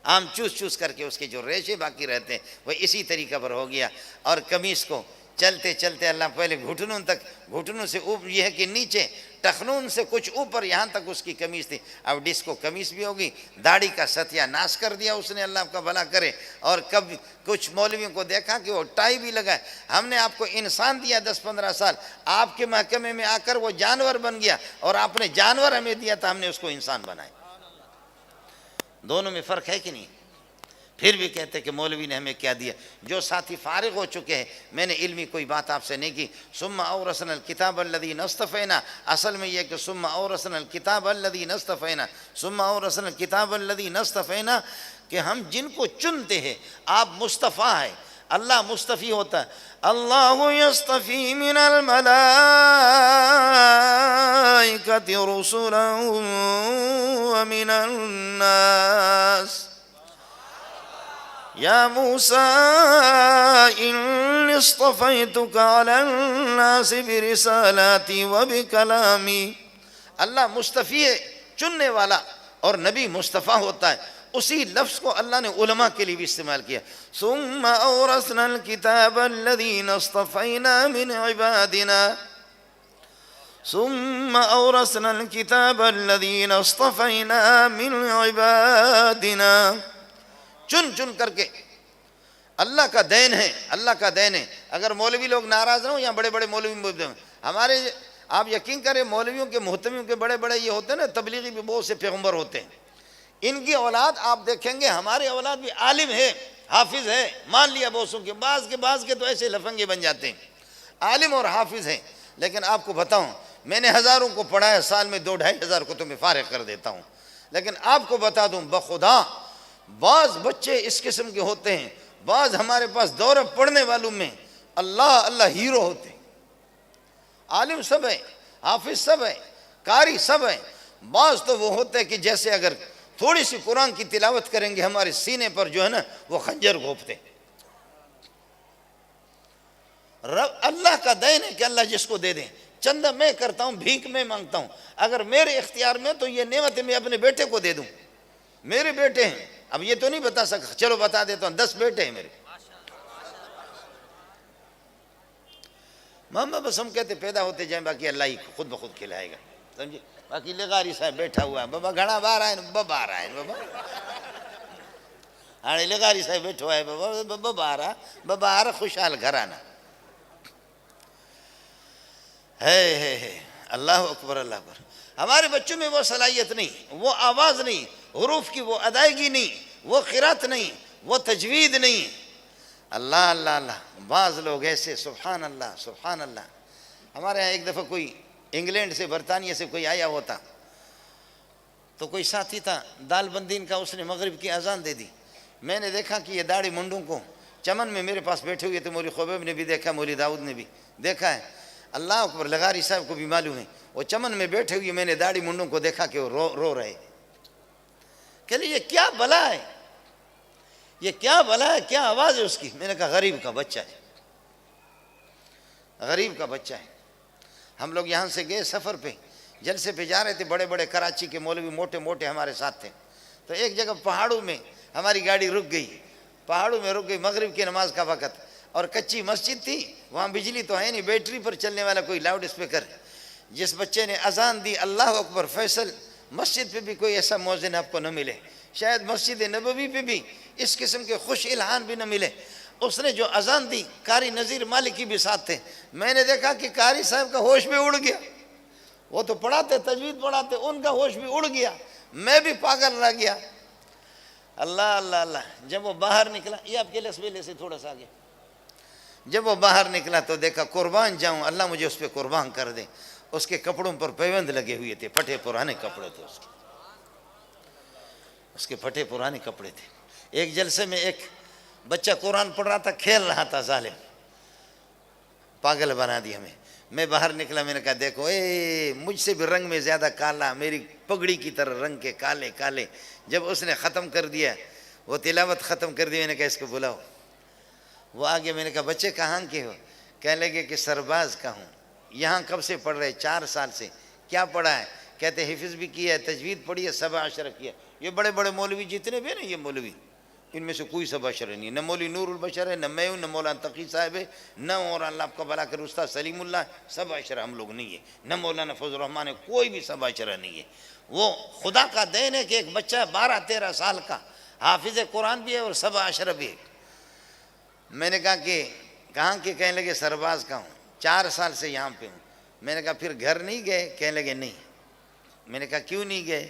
آم چوس کر کے اس کے جو ریشے باقی رہتے ہیں وہ اسی طریقہ پر ہو گیا۔ اور قمیص کو چلتے اللہ پہلے گھٹنوں سے اوپر، یہ ہے کہ نیچے ٹخنون سے کچھ اوپر یہاں تک اس کی قمیص تھی، اب ڈسکو قمیص بھی ہوگی، داڑھی کا ستیہ ناش کر دیا اس نے، اللہ آپ کا بھلا کرے۔ اور کب کچھ مولویوں کو دیکھا کہ وہ ٹائی بھی لگائے، ہم نے آپ کو انسان دیا 10-15 سال، آپ کے محکمے میں آ کر وہ جانور بن گیا، اور آپ نے جانور ہمیں دیا تھا، ہم نے اس کو انسان بنایا۔ دونوں میں فرق ہے کہ نہیں؟ پھر بھی کہتے کہ مولوی نے ہمیں کیا دیا۔ جو ساتھی فارغ ہو چکے ہیں، میں نے علمی کوئی بات آپ سے نہیں کی، ثم اورثنا الکتاب الذین اصطفینا، اصل میں یہ کہ ثم اورثنا الکتاب الذین اصطفینا، ثم اورثنا الکتاب الذین اصطفینا، کہ ہم جن کو چنتے ہیں، آپ مصطفیٰ ہیں، اللہ مصطفی ہوتا ہے، اللہ یصطفی من الملائکۃ رسلا ومن الناس، یا موسیٰ انی اصطفیتک علی الناس برسالاتی وبکلامی۔ اللہ مصطفی ہے، چننے والا، اور نبی مصطفیٰ ہوتا ہے، اسی لفظ کو اللہ نے علماء کے لیے بھی استعمال کیا۔ ثم اورثنا الکتاب الذین اصطفینا من عبادنا، ثم اورثنا الکتاب الذین اصطفینا من عبادنا، چن کر کے، اللہ کا دین ہے، اللہ کا دین ہے۔ اگر مولوی لوگ ناراض نہ ہوں، یا بڑے بڑے مولوی ہمارے، آپ یقین کریں مولویوں کے محتمیوں کے بڑے بڑے یہ ہوتے ہیں نا، تبلیغی بھی بہت سے پیغمبر ہوتے ہیں، ان کی اولاد آپ دیکھیں گے، ہمارے اولاد بھی عالم ہے، حافظ ہے، مان لیا بوسوں کے، بعض کے تو ایسے لفنگے بن جاتے ہیں، عالم اور حافظ ہیں۔ لیکن آپ کو بتاؤں، میں نے ہزاروں کو پڑھایا، سال میں 2-2.5 کو تو میں فارغ کر دیتا ہوں، لیکن آپ کو بتا دوں بخدا، بعض بچے اس قسم کے ہوتے ہیں، بعض ہمارے پاس دورہ پڑھنے والوں میں اللہ ہیرو ہوتے ہیں، عالم سب ہیں، حافظ سب ہیں، قاری سب ہیں، بعض تو وہ ہوتے ہیں کہ جیسے اگر تھوڑی سی قرآن کی تلاوت کریں گے، ہمارے سینے پر جو ہے نا وہ خنجر گھونپتے ہیں۔ اللہ کا دین ہے کہ اللہ جس کو دے دیں، چندہ میں کرتا ہوں، بھیک میں مانگتا ہوں، اگر میرے اختیار میں تو یہ نعمت میں اپنے بیٹے کو دے دوں، میرے بیٹے ہیں، اب یہ تو نہیں بتا سکتا، چلو بتا دیتا ہوں، 10 بیٹے ہیں میرے، ماما بس ہم کہتے پیدا ہوتے جائیں، باقی اللہ ہی خود بخود کھلائے گا، سمجھے؟ باقی لغاری صاحب بیٹھا ہوا ہے، بابا گھڑا باہر آئے بابا آ رہا ہے، بابا ہاں لغاری صاحب بیٹھا ہوا ہے، بابا آ رہا خوشحال گھر آنا ہے۔ اللہ اکبر اللہ اکبر. ہمارے بچوں میں وہ صلاحیت نہیں, وہ آواز نہیں, حروف کی وہ ادائیگی نہیں, وہ قرات نہیں, وہ تجوید نہیں. اللہ اللہ اللہ. بعض لوگ ایسے سبحان اللہ سبحان اللہ. ہمارے یہاں ایک دفعہ کوئی انگلینڈ سے برطانیہ سے کوئی آیا ہوتا تو کوئی ساتھی تھا دال بندین کا, اس نے مغرب کی اذان دے دی. میں نے دیکھا کہ یہ داڑھی منڈوں کو چمن میں میرے پاس بیٹھے ہوئے تھے. مولوی خبیب نے بھی دیکھا, مولوی داؤد نے بھی دیکھا ہے. اللہ اکبر. لغاری صاحب کو بھی معلوم ہے. وہ چمن میں بیٹھے ہوئے میں نے داڑھی منڈوں کو دیکھا کہ وہ رو رہے. کہ یہ کیا بلا ہے, یہ کیا بلا ہے, کیا آواز ہے اس کی. میں نے کہا غریب کا بچہ ہے, غریب کا بچہ ہے. ہم لوگ یہاں سے گئے سفر پہ, جلسے پہ جا رہے تھے. بڑے بڑے کراچی کے مولوی موٹے موٹے ہمارے ساتھ تھے. تو ایک جگہ پہاڑوں میں ہماری گاڑی رک گئی, پہاڑوں میں رک گئی. مغرب کی نماز کا وقت اور کچی مسجد تھی, وہاں بجلی تو ہے نہیں, بیٹری پر چلنے والا کوئی لاؤڈ اسپیکر. جس بچے نے اذان دی اللہ اکبر, فیصل مسجد پہ بھی کوئی ایسا مؤذن آپ کو نہ ملے, شاید مسجد نبوی پہ بھی اس قسم کے خوش الہان بھی نہ ملے. اس نے جو اذان دی, قاری نذیر مالکی بھی ساتھ تھے. میں نے دیکھا کہ قاری صاحب کا ہوش بھی اڑ گیا. وہ تو پڑھاتے تجوید پڑھاتے, ان کا ہوش بھی اڑ گیا. میں بھی پاگل رہ گیا. اللہ اللہ اللہ. جب وہ باہر نکلا, یہ آپ کے لسبیلے سے تھوڑا سا آگے, جب وہ باہر نکلا تو دیکھا قربان جاؤں, اللہ مجھے اس پہ قربان کر دے. اس کے کپڑوں پر پیوند لگے ہوئے تھے, پھٹے پرانے کپڑے تھے اس کے پھٹے پرانے کپڑے تھے. ایک جلسے میں ایک بچہ قرآن پڑھ رہا تھا, کھیل رہا تھا, ظالم پاگل بنا دی ہمیں. میں باہر نکلا, میں نے کہا دیکھو مجھ سے بھی رنگ میں زیادہ کالا, میری پگڑی کی طرح رنگ کے کالے کالے. جب اس نے ختم کر دیا, وہ تلاوت ختم کر دی, میں نے کہا اس کو بلاؤ. وہ آگے. میں نے کہا بچے کہاں کے ہو؟ کہنے لگے کہ سرباز کا ہوں. یہاں کب سے پڑھ رہے؟ 4 سال سے. کیا پڑھا ہے؟ کہتے حفظ بھی کیا ہے, تجوید پڑھی ہے, 7 عشرہ کیا. یہ بڑے بڑے مولوی جتنے بھی نا, یہ مولوی ان میں سے کوئی 7 عشرہ نہیں ہے. نہ مولوی نور البشر ہے, نہ میں ہوں, نہ مولانا تقی صاحب ہے, نہ اور اللہ آپ کا بلا کر استاد سلیم اللہ. 7 عشرہ ہم لوگ نہیں ہے. نہ مولانا فضل الرحمان ہے, کوئی بھی 7 عشرہ نہیں ہے. وہ خدا کا دین ہے کہ ایک بچہ 12-13 سال کا حافظ قرآن بھی ہے اور 7 عشرہ بھی ہے. میں نے کہا کہ کہاں کے؟ کہنے لگے سرباز کا ہوں, 4 سال سے یہاں پہ ہوں. میں نے کہا پھر گھر نہیں گئے؟ کہنے لگے نہیں. میں نے کہا کیوں نہیں گئے؟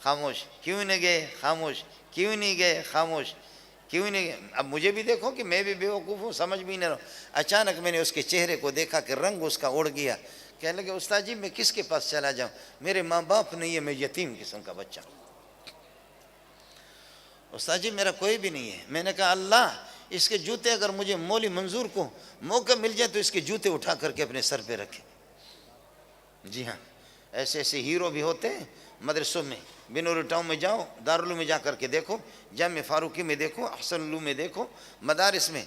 خاموش. کیوں نہیں گئے؟ خاموش. کیوں نہیں گئے؟ خاموش. کیوں نہیں گئے؟ اب مجھے بھی دیکھو کہ میں بھی بیوقوف ہوں, سمجھ بھی نہ رہا. اچانک میں نے اس کے چہرے کو دیکھا کہ رنگ اس کا اڑ گیا. کہنے لگے استاد جی میں کس کے پاس چلا جاؤں, میرے ماں باپ نہیں ہے, میں یتیم قسم کا بچہ ہوں. استاد جی میرا کوئی بھی نہیں ہے. میں نے کہا اللہ اس کے جوتے, اگر مجھے مولی منظور کو موقع مل جائے تو اس کے جوتے اٹھا کر کے اپنے سر پہ رکھے. جی ہاں, ایسے ایسے ہیرو بھی ہوتے ہیں مدرسوں میں. بنوری ٹاؤن میں جاؤ, دارالعلوم میں جا کر کے دیکھو, جامع فاروقی میں دیکھو, احسن علوم میں دیکھو, مدارس میں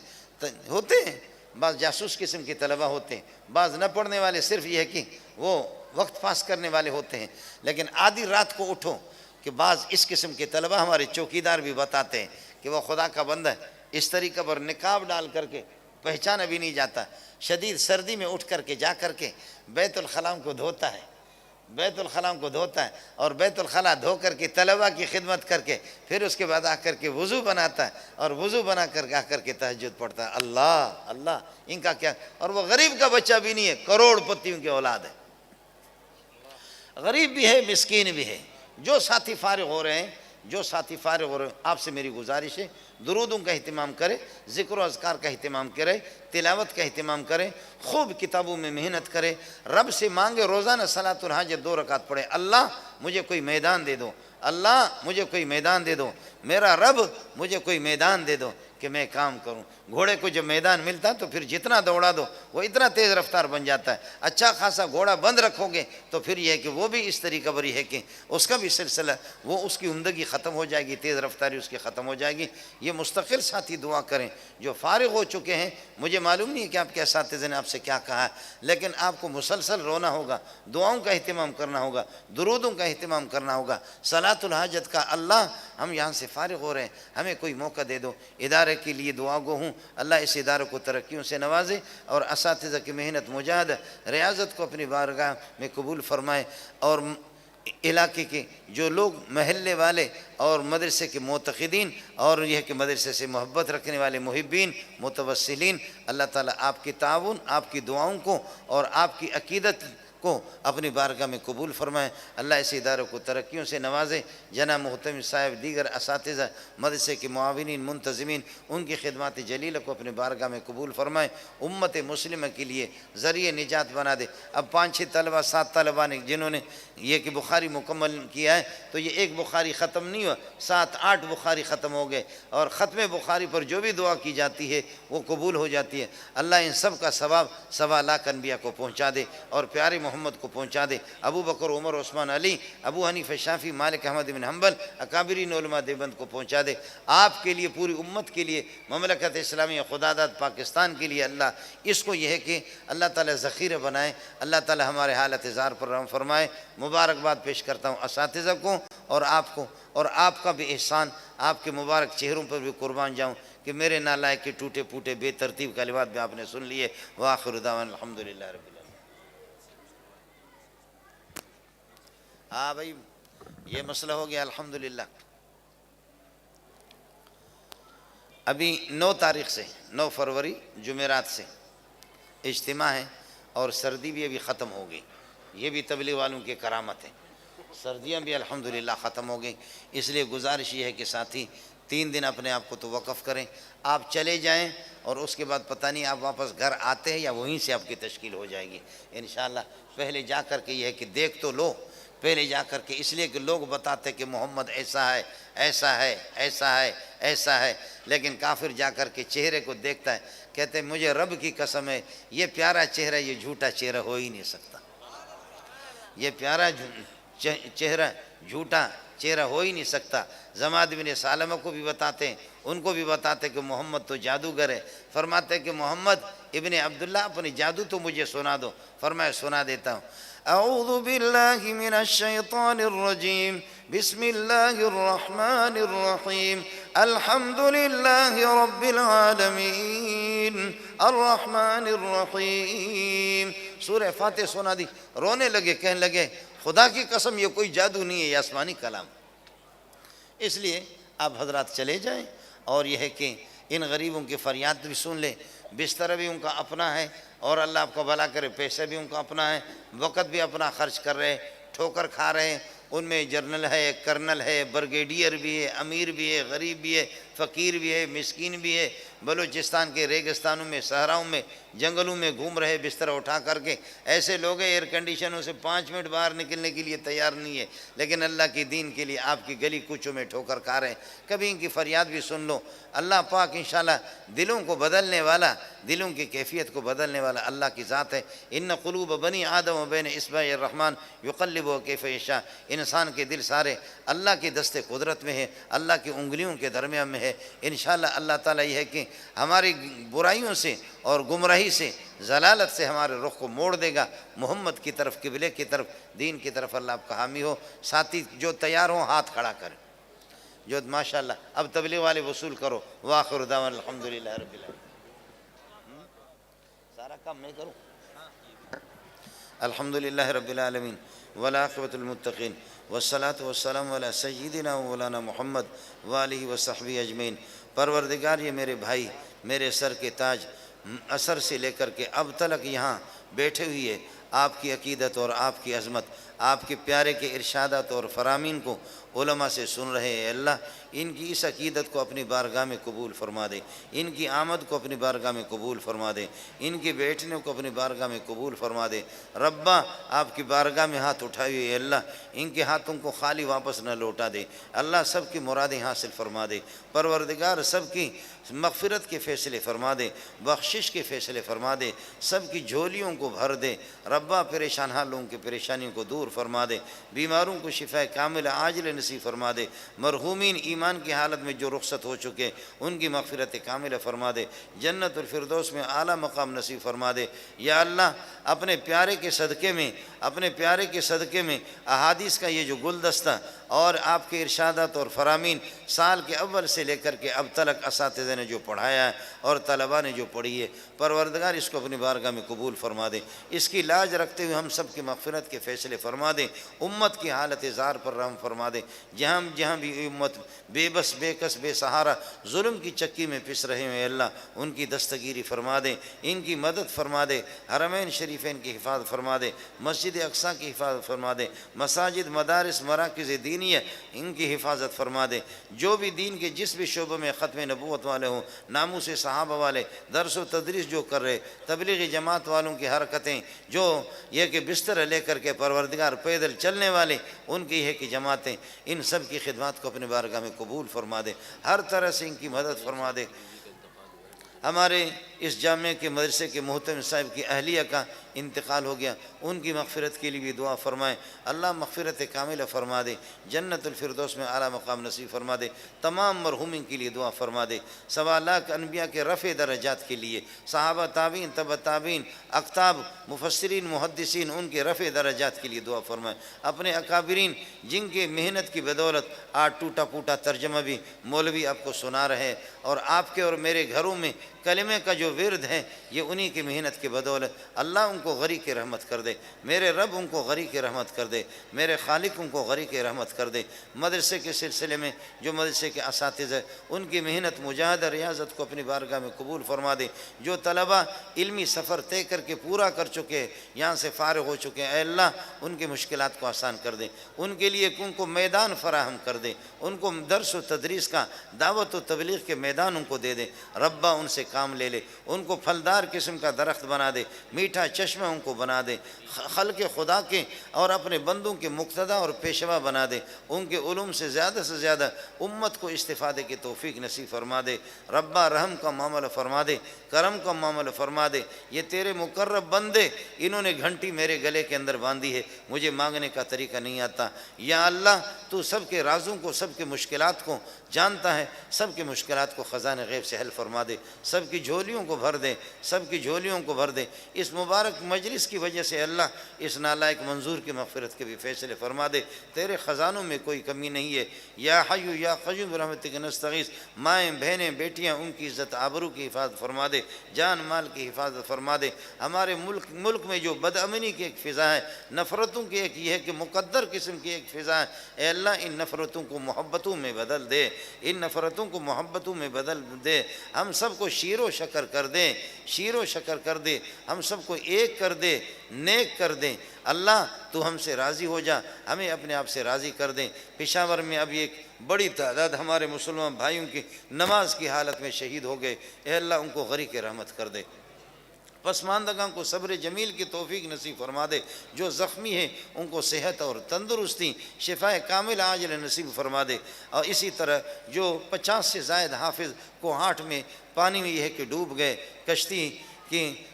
ہوتے ہیں. بعض جاسوس قسم کے طلبہ ہوتے ہیں, بعض نہ پڑھنے والے, صرف یہ ہے کہ وہ وقت پاس کرنے والے ہوتے ہیں. لیکن آدھی رات کو اٹھو کہ بعض اس قسم کے طلبہ, ہمارے چوکیدار بھی بتاتے ہیں کہ وہ خدا کا بندہ ہے, اس طریقے پر نقاب ڈال کر کے پہچانا بھی نہیں جاتا. شدید سردی میں اٹھ کر کے جا کر کے بیت الخلاء کو دھوتا ہے, بیت الخلاء کو دھوتا ہے, اور بیت الخلاء دھو کر کے طلبہ کی خدمت کر کے پھر اس کے بعد آ کر کے وضو بناتا ہے, اور وضو بنا کر آ کر کے تہجد پڑھتا ہے. اللہ اللہ, ان کا کیا. اور وہ غریب کا بچہ بھی نہیں ہے, کروڑ پتیوں کی اولاد ہے. غریب بھی ہے, مسکین بھی ہے. جو ساتھی فارغ ہو رہے ہیں, جو ساتھی فارغ ہو رہے ہیں, آپ سے میری گزارش ہے درودوں کا اہتمام کرے, ذکر و اذکار کا اہتمام کرے, تلاوت کا اہتمام کرے, خوب کتابوں میں محنت کرے, رب سے مانگے روزانہ صلاۃ الحاجت 2 رکعت پڑھے. اللہ مجھے کوئی میدان دے دو, اللہ مجھے کوئی میدان دے دو, میرا رب مجھے کوئی میدان دے دو کہ میں کام کروں. گھوڑے کو جب میدان ملتا تو پھر جتنا دوڑا دو وہ اتنا تیز رفتار بن جاتا ہے. اچھا خاصا گھوڑا بند رکھو گے تو پھر یہ ہے کہ وہ بھی اس طریقہ پر ہے کہ اس کا بھی سلسلہ, وہ اس کی عمدگی ختم ہو جائے گی, تیز رفتاری اس کی ختم ہو جائے گی. یہ مستقل ساتھی دعا کریں جو فارغ ہو چکے ہیں. مجھے معلوم نہیں ہے کہ آپ کے اساتذہ نے آپ سے کیا کہا ہے, لیکن آپ کو مسلسل رونا ہوگا, دعاؤں کا اہتمام کرنا ہوگا, درودوں کا اہتمام کرنا ہوگا, صلاۃ الحاجت کا. اللہ ہم یہاں سے فارغ ہو رہے ہیں, ہمیں کوئی موقع دے دو. ادارے کے لیے دعا گو ہوں, اللہ اس ادارے کو ترقیوں سے نوازے, اور اساتذہ کی محنت مجاہدہ ریاضت کو اپنی بارگاہ میں قبول فرمائے. اور علاقے کے جو لوگ محلے والے اور مدرسے کے معتقدین, اور یہ کہ مدرسے سے محبت رکھنے والے محبین متوسلین, اللہ تعالیٰ آپ کی تعاون, آپ کی دعاؤں کو اور آپ کی عقیدت کو اپنی بارگاہ میں قبول فرمائے۔ اللہ اس اداروں کو ترقیوں سے نوازے۔ جناب محتمم صاحب، دیگر اساتذہ مدرسے کے معاونین، منتظمین، ان کی خدمات جلیلہ کو اپنی بارگاہ میں قبول فرمائے۔ امت مسلمہ کے لیے ذریعہ نجات بنا دے۔ اب 5-6 طلبہ 7 طلبہ نے جنہوں نے یہ کہ بخاری مکمل کیا ہے، تو یہ ایک بخاری ختم نہیں ہوا، 7-8 بخاری ختم ہو گئے، اور ختم بخاری پر جو بھی دعا کی جاتی ہے وہ قبول ہو جاتی ہے۔ اللہ ان سب کا ثواب 1.25 لاکھ انبیاء کو پہنچا دے اور پیارے محمد کو پہنچا دے۔ ابو بکر، عمر، عثمان، علی، ابو حنیفہ، شافعی، مالک، احمد بن حنبل، اکابرین علماء دیوبند کو پہنچا دے۔ آپ کے لیے، پوری امت کے لیے، مملکت اسلامیہ خداداد پاکستان کے لیے اللہ اس کو یہ ہے کہ اللہ تعالیٰ ذخیرہ بنائے۔ اللہ تعالیٰ ہمارے حالت زار پر رحم فرمائے۔ مبارکباد پیش کرتا ہوں اساتذہ کو اور آپ کو، اور آپ کا بھی احسان، آپ کے مبارک چہروں پر بھی قربان جاؤں کہ میرے نالائق کے ٹوٹے پھوٹے بے ترتیب کلمات بھی آپ نے سن لیے۔ وآخر دعوانا الحمدللہ رب العالمین۔ ہاں بھائی، یہ مسئلہ ہو گیا الحمدللہ۔ ابھی 9 تاریخ سے، 9 فروری جمعرات سے اجتماع ہے، اور سردی بھی ابھی ختم ہو گئی۔ یہ بھی تبلیغ والوں کی کرامت ہے، سردیاں بھی الحمدللہ ختم ہو گئی۔ اس لیے گزارش یہ ہے کہ ساتھی 3 دن اپنے آپ کو تو وقف کریں۔ آپ چلے جائیں اور اس کے بعد پتہ نہیں آپ واپس گھر آتے ہیں یا وہیں سے آپ کی تشکیل ہو جائے گی انشاءاللہ۔ پہلے جا کر کے یہ ہے کہ دیکھ تو لو، پہلے جا کر کے، اس لیے کہ لوگ بتاتے کہ محمد ایسا ہے، ایسا ہے، ایسا ہے، ایسا ہے، لیکن کافر جا کر کے چہرے کو دیکھتا ہے، کہتے ہیں مجھے رب کی قسم ہے یہ پیارا چہرہ یہ جھوٹا چہرہ ہو ہی نہیں سکتا، یہ پیارا چہرہ جھوٹا چہرہ ہو ہی نہیں سکتا۔ زماد بن سالمہ کو بھی بتاتے ہیں، ان کو بھی بتاتے کہ محمد تو جادوگر ہے، فرماتے کہ محمد ابن عبداللہ اپنی جادو تو مجھے سنا دو۔ فرمایا سنا دیتا ہوں۔ اعوذ باللہ من الشیطان الرجیم، بسم اللہ الرحمن الرحیم، الحمدللہ رب العالمین، الرحمن الرحیم۔ سورہ فاتح سنا دی، رونے لگے، کہنے لگے خدا کی قسم یہ کوئی جادو نہیں ہے، یہ آسمانی کلام۔ اس لیے آپ حضرات چلے جائیں، اور یہ ہے کہ ان غریبوں کی فریاد بھی سن لیں۔ بستر بھی ان کا اپنا ہے، اور اللہ آپ کو بھلا کرے، پیسے بھی ان کا اپنا ہے، وقت بھی اپنا خرچ کر رہے، ٹھوکر کھا رہے ہیں۔ ان میں جنرل ہے، کرنل ہے، برگیڈیئر بھی ہے، امیر بھی ہے، غریب بھی ہے، فقیر بھی ہے، مسکین بھی ہے۔ بلوچستان کے ریگستانوں میں، صحراؤں میں، جنگلوں میں گھوم رہے بستر اٹھا کر کے۔ ایسے لوگ ہیں ایئر کنڈیشنوں سے 5 منٹ باہر نکلنے کے لیے تیار نہیں ہے، لیکن اللہ کے دین کے لیے آپ کی گلی کوچوں میں ٹھوکر کھا رہے ہیں۔ کبھی ان کی فریاد بھی سن لو۔ اللہ پاک انشاءاللہ دلوں کو بدلنے والا، دلوں کی کیفیت کو بدلنے والا اللہ کی ذات ہے۔ ان قلوب بنی آدم و بین اصبع الرحمن یقلبها کیف یشاء۔ انسان کے دل سارے اللہ کی دست قدرت میں ہے، اللہ کی انگلیوں کے درمیان میں ہے۔ انشاءاللہ اللہ تعالیٰ یہ ہے کہ ہماری برائیوں سے اور گمراہی سے، ضلالت سے ہمارے رخ کو موڑ دے گا محمد کی طرف، قبلے کی طرف، دین کی طرف۔ اللہ آپ کا حامی ہو۔ ساتھی جو تیار ہوں ہاتھ کھڑا کریں، جو ماشاءاللہ۔ اب تبلیغ والے وصول کرو۔ وآخر دعوانا الحمدللہ رب العالمین۔ سارا کام میں کروں؟ الحمدللہ رب العالمین، والعاقبۃ للمتقین، والصلاۃ والسلام علی سیدنا مولانا محمد وآلہ وصحبہ اجمعین۔ پروردگار، یہ میرے بھائی، میرے سر کے تاج، اثر سے لے کر کے اب تک یہاں بیٹھے ہوئے آپ کی عقیدت اور آپ کی عظمت، آپ کے پیارے کے ارشادات اور فرامین کو علماء سے سن رہے ہیں۔ اللہ ان کی اس عقیدت کو اپنی بارگاہ میں قبول فرما دے، ان کی آمد کو اپنی بارگاہ میں قبول فرما دے، ان کے بیٹھنے کو اپنی بارگاہ میں قبول فرما دے۔ ربا آپ کی بارگاہ میں ہاتھ اٹھائے ہوئے اللہ ان کے ہاتھوں کو خالی واپس نہ لوٹا دے۔ اللہ سب کی مرادیں حاصل فرما دے۔ پروردگار سب کی مغفرت کے فیصلے فرما دے، بخشش کے فیصلے فرما دے، سب کی جھولیوں کو بھر دے۔ ربا پریشان حالوں کی پریشانیوں کو دور فرما دے، بیماروں کو شفا کامل عاجل نصیب فرما دے، مرحومین ایمان کی حالت میں جو رخصت ہو چکے ان کی مغفرت کامل فرما دے، جنت الفردوس میں اعلیٰ مقام نصیب فرما دے۔ یا اللہ اپنے پیارے کے صدقے میں، اپنے پیارے کے صدقے میں احادیث کا یہ جو گلدستہ اور آپ کے ارشادات اور فرامین سال کے اول سے لے کر کے اب تلک اساتذہ نے جو پڑھایا ہے اور طلباء نے جو پڑھی ہے، پروردگار اس کو اپنی بارگاہ میں قبول فرما دے، اس کی لاج رکھتے ہوئے ہم سب کی مغفرت کے فیصلے فرما دے، امت کی حالت زار پر رحم فرما دے، جہاں بھی امت بے بس بے کس بے سہارا ظلم کی چکی میں پس رہے ہیں اللہ ان کی دستگیری فرما دے، ان کی مدد فرما دے، حرمین شریفین کی حفاظت فرما دے، مسجد اقصیٰ کی حفاظت فرما دے، مساجد مدارس مراکز دینیہ ان کی حفاظت فرما دے، جو بھی دین کے جس بھی شعبوں میں ختم نبوت والے ہوں، ناموس صحابہ والے، درس و تدریس جو کر رہے، تبلیغی جماعت والوں کی حرکتیں جو یہ کہ بستر لے کر کے پروردگار پیدل چلنے والے ان کی ہے کہ جماعتیں، ان سب کی خدمات کو اپنے بارگاہ میں قبول فرما دے، ہر طرح سے ان کی مدد فرما دے۔ ہمارے اس جامعہ کے مدرسے کے محترم صاحب کی اہلیہ کا انتقال ہو گیا، ان کی مغفرت کے لیے بھی دعا فرمائیں، اللہ مغفرت کاملہ فرما دے، جنت الفردوس میں اعلیٰ مقام نصیب فرما دے، تمام مرحومین کے لیے دعا فرما دے، 1.25 لاکھ انبیاء کے رفع درجات کے لیے، صحابہ تابعین تبع تابعین اقطاب مفسرین محدثین ان کے رفع درجات کے لیے دعا فرمائیں، اپنے اکابرین جن کے محنت کی بدولت آج ٹوٹا پھوٹا ترجمہ بھی مولوی آپ کو سنا رہے ہیں، اور آپ کے اور میرے گھروں میں کلمے کا جو ورد ہے یہ انہی کی محنت کی بدولت، اللہ ان کو غریق رحمت کر دے، میرے رب ان کو غریق رحمت کر دے، میرے خالق ان کو غریق رحمت کر دے۔ مدرسے کے سلسلے میں جو مدرسے کے اساتذہ ان کی محنت مجاہدہ ریاضت کو اپنی بارگاہ میں قبول فرما دے، جو طلباء علمی سفر طے کر کے پورا کر چکے ہیں، یہاں سے فارغ ہو چکے ہیں، اے اللہ ان کے مشکلات کو آسان کر دے، ان کے لیے ان کو میدان فراہم کر دے، ان کو درس و تدریس کا دعوت و تبلیغ کے میدان ان کو دے دے، ربا ان سے کام لے لے، ان کو پھلدار قسم کا درخت بنا دے، میٹھا چشمہ ان کو بنا دے، خلق خدا کے اور اپنے بندوں کے مقتدا اور پیشوا بنا دے، ان کے علوم سے زیادہ امت کو استفادے کی توفیق نصیب فرما دے، ربا رحم کا معاملہ فرما دے، کرم کا معاملہ فرما دے، یہ تیرے مقرب بندے انہوں نے گھنٹی میرے گلے کے اندر باندھی ہے، مجھے مانگنے کا طریقہ نہیں آتا، یا اللہ تو سب کے رازوں کو سب کے مشکلات کو جانتا ہے، سب کے مشکلات کو خزانہ غیب سے حل فرما دے، سب کی جھولیوں کو بھر دے، سب کی جھولیوں کو بھر دے، اس مبارک مجلس کی وجہ سے اللہ اس نالائق منظور کی مغفرت کے بھی فیصلے فرما دے، تیرے خزانوں میں کوئی کمی نہیں ہے، یا حی یا قیوم برحمتک نستغیث، مائیں بہنیں بیٹیاں ان کی عزت آبرو کی حفاظت فرما دے، جان مال کی حفاظت فرما دے، ہمارے ملک میں جو بد امنی کی ایک فضا ہے، نفرتوں کی ایک یہ ہے کہ مقدر قسم کی ایک فضا ہے، اے اللہ ان نفرتوں کو محبتوں میں بدل دے، ان نفرتوں کو محبتوں میں بدل دے، ہم سب کو شیر و شکر کر دے، شیر و شکر کر دے، ہم سب کو ایک کر دے، نیک کر دے، اللہ تو ہم سے راضی ہو جا، ہمیں اپنے آپ سے راضی کر دیں۔ پشاور میں ابھی ایک بڑی تعداد ہمارے مسلمان بھائیوں کی نماز کی حالت میں شہید ہو گئے، اے اللہ ان کو غریق رحمت کر دے، پسماندگان کو صبر جمیل کی توفیق نصیب فرما دے، جو زخمی ہیں ان کو صحت اور تندرستی شفاء کامل عاجل نصیب فرما دے، اور اسی طرح جو 50 سے زائد حافظ کوہاٹ میں پانی میں یہ ہے کہ ڈوب گئے،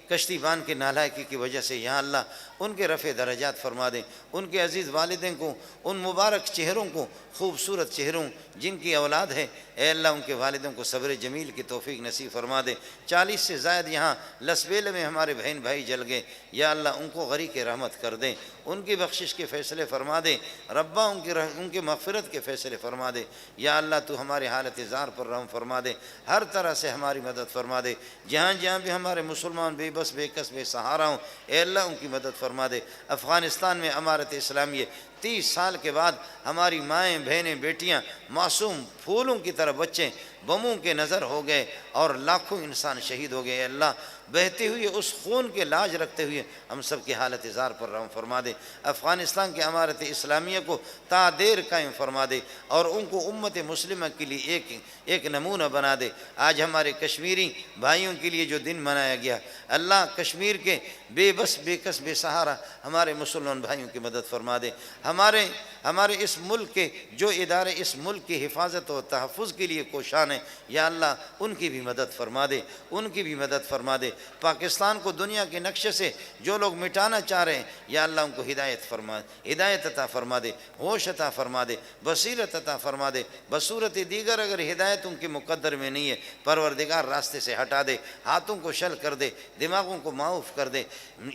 کشتی بان کے نالائکی کی وجہ سے، یہاں اللہ ان کے رفع درجات فرما دیں، ان کے عزیز والدین کو، ان مبارک چہروں کو، خوبصورت چہروں جن کی اولاد ہے، اے اللہ ان کے والدوں کو صبر جمیل کی توفیق نصیب فرما دے۔ 40 سے زائد یہاں لسبیل میں ہمارے بہن بھائی جل گئے، یا اللہ ان کو غریق رحمت کر دیں، ان کی بخشش کے فیصلے فرما دے، ربا ان کی مغفرت کے فیصلے فرما دے، یا اللہ تو ہمارے حالت زار پر رحم فرما دے، ہر طرح سے ہماری مدد فرما دے، جہاں بھی ہمارے مسلمان بے بس بے کس بے سہارا ہوں، اے اللہ ان کی مدد فرما دے۔ افغانستان میں امارت اسلامیہ 30 سال کے بعد ہماری مائیں بہنیں بیٹیاں معصوم پھولوں کی طرح بچے بموں کے نظر ہو گئے اور لاکھوں انسان شہید ہو گئے، اے اللہ بہتے ہوئے اس خون کے لاج رکھتے ہوئے ہم سب کی حالت زار پر رحم فرما دے، افغانستان کی امارت اسلامیہ کو تا دیر قائم فرما دے، اور ان کو امت مسلمہ کے لیے ایک نمونہ بنا دے۔ آج ہمارے کشمیری بھائیوں کے لیے جو دن منایا گیا، اللہ کشمیر کے بے بس بے کس بے سہارا ہمارے مسلمان بھائیوں کی مدد فرما دے، ہمارے اس ملک کے جو ادارے اس ملک کی حفاظت و تحفظ کے لیے کوشاں ہیں، یا اللہ ان کی بھی مدد فرما دے، ان کی بھی مدد فرما دے۔ پاکستان کو دنیا کے نقشے سے جو لوگ مٹانا چاہ رہے ہیں، یا اللہ ان کو ہدایت عطا فرما دے، ہوش عطا فرما دے، بصیرت عطا فرما دے، بصورت دیگر اگر ہدایت ان کے مقدر میں نہیں ہے، پروردگار راستے سے ہٹا دے، ہاتھوں کو شل کر دے، دماغوں کو معاف کر دے،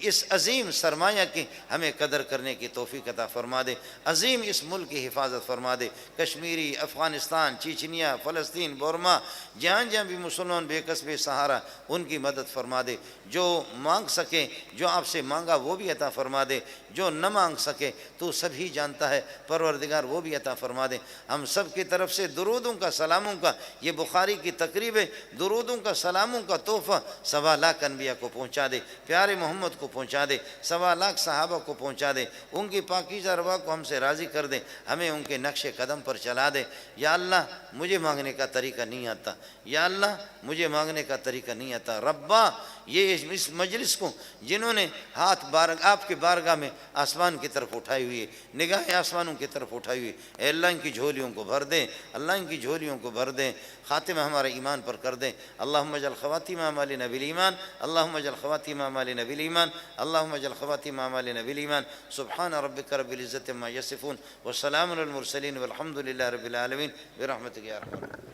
اس عظیم سرمایہ کی ہمیں قدر کرنے کی توفیق عطا فرما دے، عظیم عظیم اس ملک کی حفاظت فرما دے۔ کشمیری، افغانستان، چیچنیا، فلسطین، برما، جہاں جہاں بھی مسلمان بے کس بے سہارا، ان کی مدد فرما دے۔ جو مانگ سکے، جو آپ سے مانگا وہ بھی عطا فرما دے، جو نہ مانگ سکے تو سبھی جانتا ہے پروردگار وہ بھی عطا فرما دے۔ ہم سب کی طرف سے درودوں کا، سلاموں کا، یہ بخاری کی تقریب ہے، درودوں کا، سلاموں کا تحفہ 1.25 انبیاء کو پہنچا دے، پیارے محمد کو پہنچا دے، 1.25 صحابہ کو پہنچا دے، ان کی پاکیزہ ارواح کو ہم سے راضی کر دے، ہمیں ان کے نقش قدم پر چلا دے۔ یا اللہ مجھے مانگنے کا طریقہ نہیں آتا، یا اللہ مجھے مانگنے کا طریقہ نہیں آتا۔ ربا یہ اس مجلس کو جنہوں نے ہاتھ آپ کے بارگاہ میں آسمان کی طرف اٹھائی ہوئی ہے، نگاہیں آسمانوں کی طرف اٹھائی ہوئی ہے، اے اللہ ان کی جھولیوں کو بھر دیں، اللہ ان کی جھولیوں کو بھر دیں، خاتمہ ہمارے ایمان پر کر دیں۔ اللہم اجعل خواتیم اعمالنا بالایمان، اللہم اجعل خواتیم اعمالنا بالایمان، اللہم اجعل خواتیم اعمالنا بالایمان۔ سبحان ربک رب العزت عما یصفون، وسلام علی المرسلین والحمد للہ رب العالمین، برحمتک یا ارحم الراحمین۔